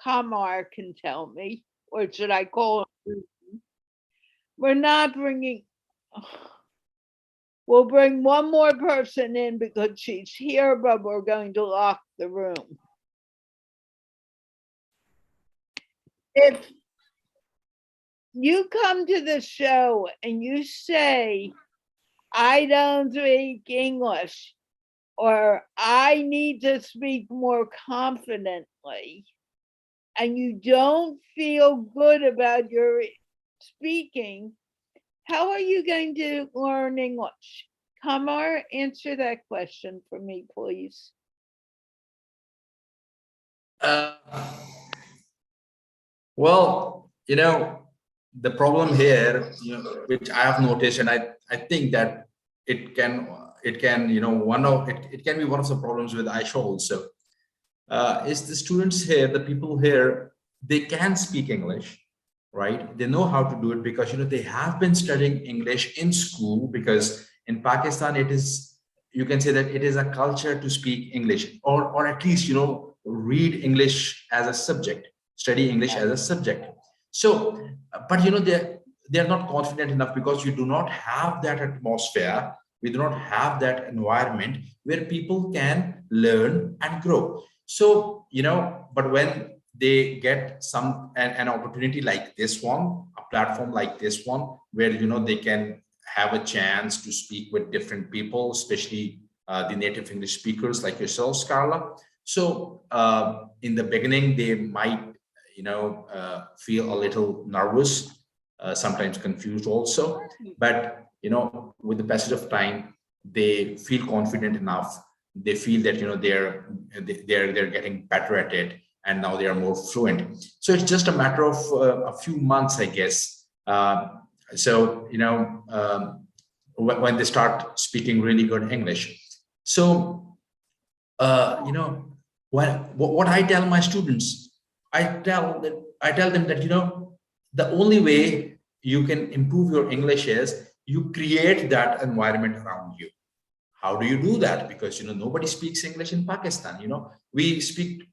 Kamar can tell me, or should I call him? We're not bringing, we'll bring one more person in because she's here, but we're going to lock the room. If you come to the show and you say, I don't speak English, or I need to speak more confidently, and you don't feel good about your speaking, how are you going to learn English? Kamar, answer that question for me, please. Well, the problem here, which I have noticed, and I think that it can, it can be one of the problems with Aisha also, is the students here, the people here, they can speak English, right? They know how to do it because they have been studying English in school, because in Pakistan it is, you can say that it is a culture to speak English, or at least read English as a subject, study English as a subject. So but they're not confident enough, because you do not have that atmosphere, we do not have that environment where people can learn and grow. So but when they get an opportunity like this one, a platform like this one, where they can have a chance to speak with different people, especially the native English speakers like yourselves, Carla. So in the beginning, they might feel a little nervous, sometimes confused also, but with the passage of time, they feel confident enough. They feel that they're getting better at it, and now they are more fluent. So it's just a matter of a few months, I guess. So when they start speaking really good English. So what I tell my students, I tell them that the only way you can improve your English is you create that environment around you. How do you do that? Because nobody speaks English in Pakistan. We speak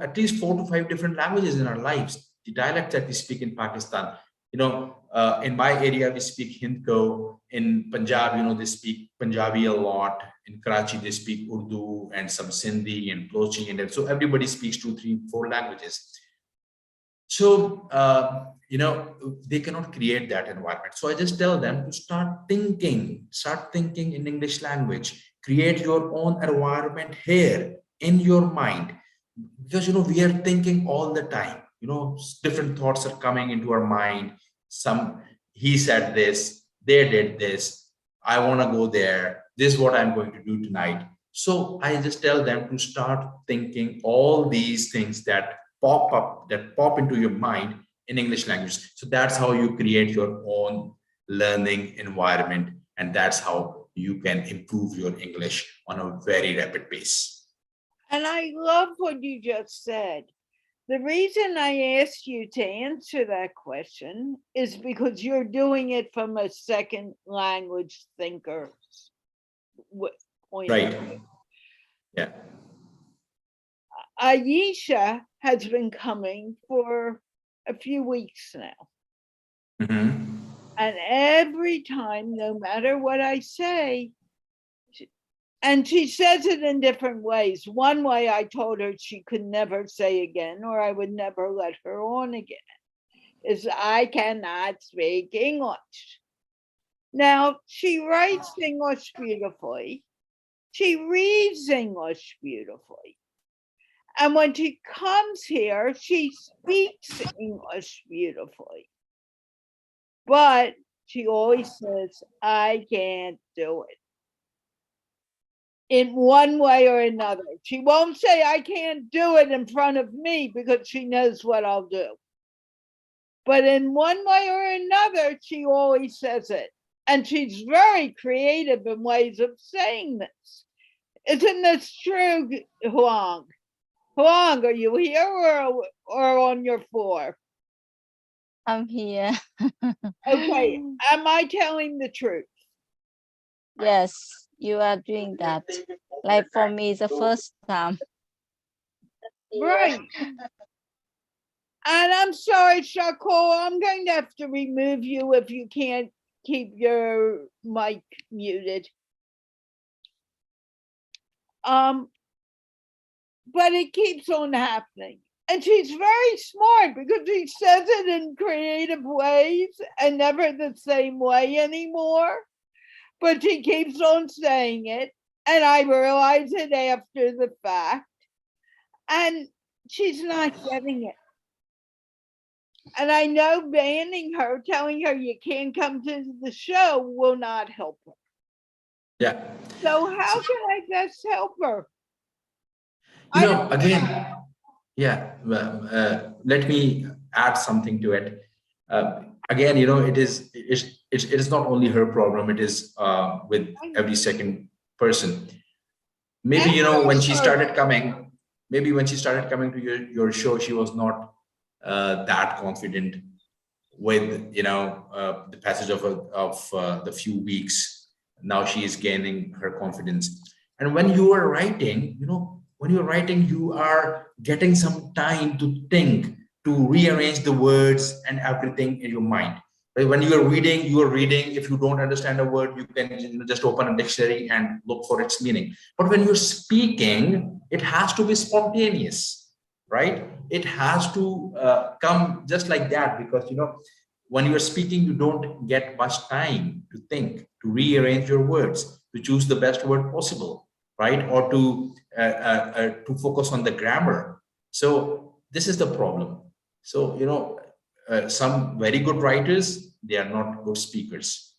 at least 4 to 5 different languages in our lives. The dialect that we speak in Pakistan, in my area we speak Hindko. In Punjab, they speak Punjabi a lot. In Karachi they speak Urdu and some Sindhi and Blochi, and so everybody speaks 2, 3, 4 languages. So they cannot create that environment. So I just tell them to start thinking in English language, create your own environment here in your mind, because we are thinking all the time. Different thoughts are coming into our mind. He said this, they did this, I want to go there, this is what I'm going to do tonight. So I just tell them to start thinking all these things that pop into your mind in English language. So that's how you create your own learning environment, and that's how you can improve your English on a very rapid pace. And I love what you just said. The reason I asked you to answer that question is because you're doing it from a second language thinker's point of Right. view. Yeah. Aisha has been coming for a few weeks now. Mm-hmm. And every time, no matter what I say, and she says it in different ways. One way I told her she could never say again, or I would never let her on again, is I cannot speak English. Now, she writes English beautifully. She reads English beautifully. And when she comes here, she speaks English beautifully. But she always says, I can't do it. In one way or another. She won't say, I can't do it in front of me, because she knows what I'll do. But in one way or another, she always says it. And she's very creative in ways of saying this. Isn't this true, Huang? Huang, are you here or on your floor? I'm here. Okay, am I telling the truth? Yes, you are doing that. Like for me, it's the first time. Right. And I'm sorry, Shako, I'm going to have to remove you if you can't keep your mic muted. But it keeps on happening. And she's very smart because she says it in creative ways and never the same way anymore. But she keeps on saying it. And I realize it after the fact. And she's not getting it. And I know banning her, telling her you can't come to the show will not help her. Yeah. So how can I best help her? Again, yeah, let me add something to it. Again, it is not only her problem, it is with every second person. Maybe, when she started coming, to your show, she was not that confident with, the passage of the few weeks. Now she is gaining her confidence. And when you are writing, you are getting some time to think, to rearrange the words and everything in your mind. Right? When you are reading. If you don't understand a word, you can just open a dictionary and look for its meaning. But when you're speaking, it has to be spontaneous, right? It has to come just like that, because when you are speaking, you don't get much time to think, to rearrange your words, to choose the best word possible, right? Or to focus on the grammar. So this is the problem. So some very good writers, they are not good speakers.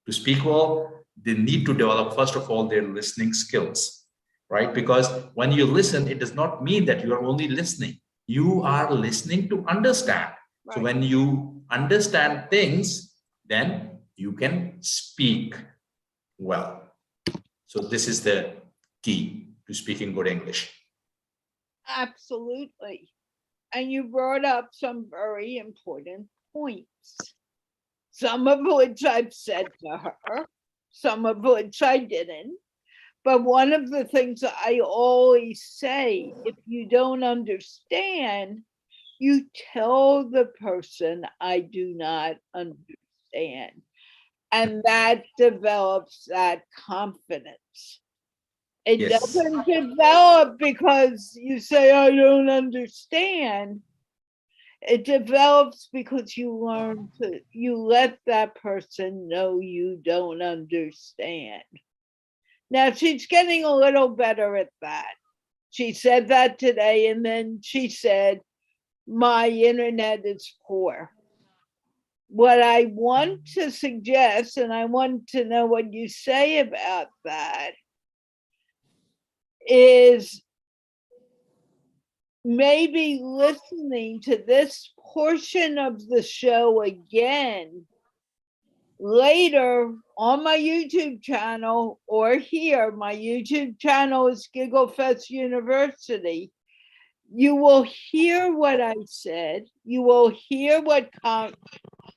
To speak well, they need to develop, first of all, their listening skills, right? Because when you listen, it does not mean that you are only listening. You are listening to understand. Right. So when you understand things, then you can speak well. So this is the key to speaking good English. Absolutely. And you brought up some very important points, some of which I've said to her, some of which I didn't. But one of the things I always say, if you don't understand, you tell the person, I do not understand. And that develops that confidence. It doesn't develop because you say, I don't understand. It develops because you let that person know you don't understand. Now she's getting a little better at that. She said that today, and then she said, my internet is poor. What I want to suggest, and I want to know what you say about that, is maybe listening to this portion of the show again later on my YouTube channel, or here. My YouTube channel is Gigglefest University. You will hear what I said. You will hear what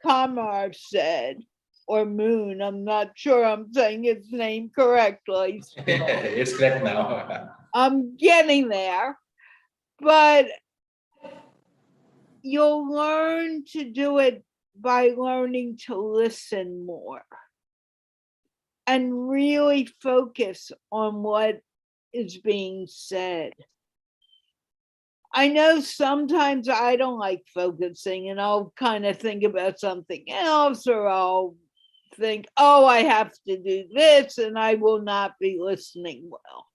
Kamar said, or Moon. I'm not sure I'm saying his name correctly. It's correct now. I'm getting there. But you'll learn to do it by learning to listen more and really focus on what is being said. I know sometimes I don't like focusing, and I'll kind of think about something else, or I'll think, oh, I have to do this, and I will not be listening well.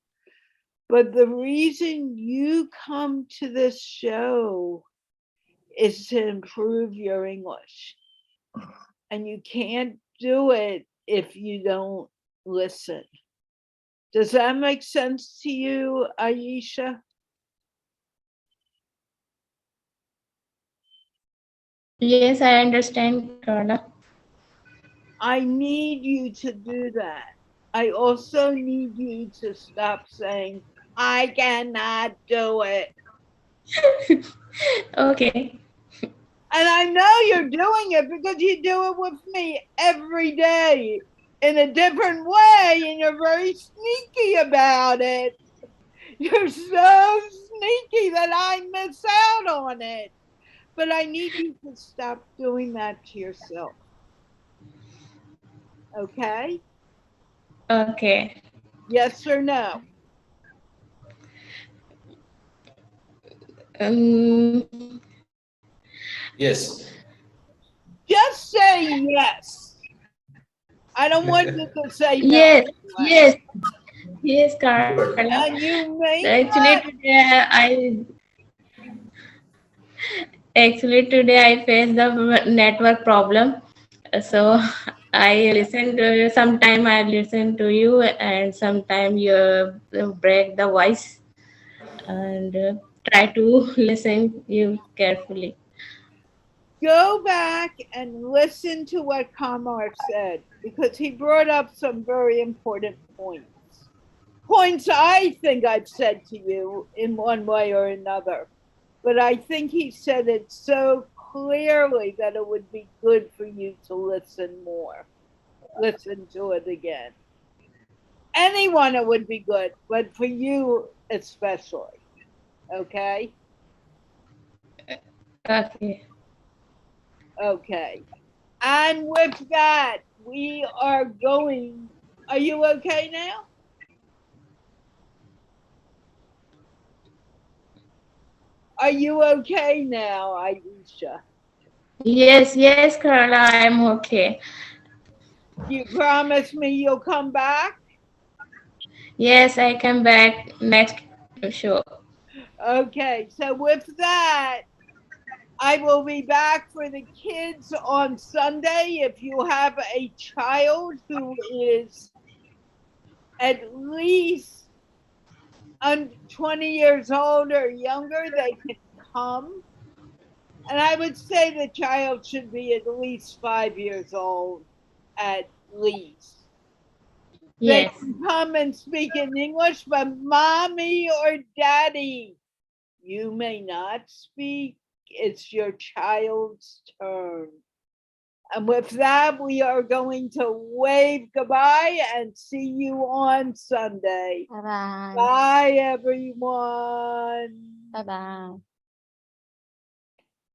But the reason you come to this show is to improve your English. And you can't do it if you don't listen. Does that make sense to you, Aisha? Yes, I understand, Carla. I need you to do that. I also need you to stop saying, I cannot do it. Okay. And I know you're doing it because you do it with me every day in a different way, and you're very sneaky about it. You're so sneaky that I miss out on it. But I need you to stop doing that to yourself. Okay? Okay. Yes or no? Yes. Just say yes. I don't want you to say no. Yes, yes, yes, Carla. And you may Actually today I faced the network problem, so I listen to sometime I listen to you and sometime you break the voice and try to listen you carefully. Go back and listen to what Kamar said because he brought up some very important points. Points I think I've said to you in one way or another, but I think he said it so clearly that it would be good for you to listen more. Listen to it again. Anyone it would be good, but for you especially. Okay? Okay. Okay. And with that, we are going. Are you okay now? Are you okay now, Aisha? Yes, Carla, I'm okay. You promise me you'll come back? Yes, I come back next show. Okay, so with that, I will be back for the kids on Sunday. If you have a child who is at least 20 years old or younger, they can come. And I would say the child should be at least 5 years old, at least. They Yes. can come and speak in English, but mommy or daddy, you may not speak. It's your child's turn. And with that, we are going to wave goodbye and see you on Sunday. Bye bye. Bye, everyone. Bye bye.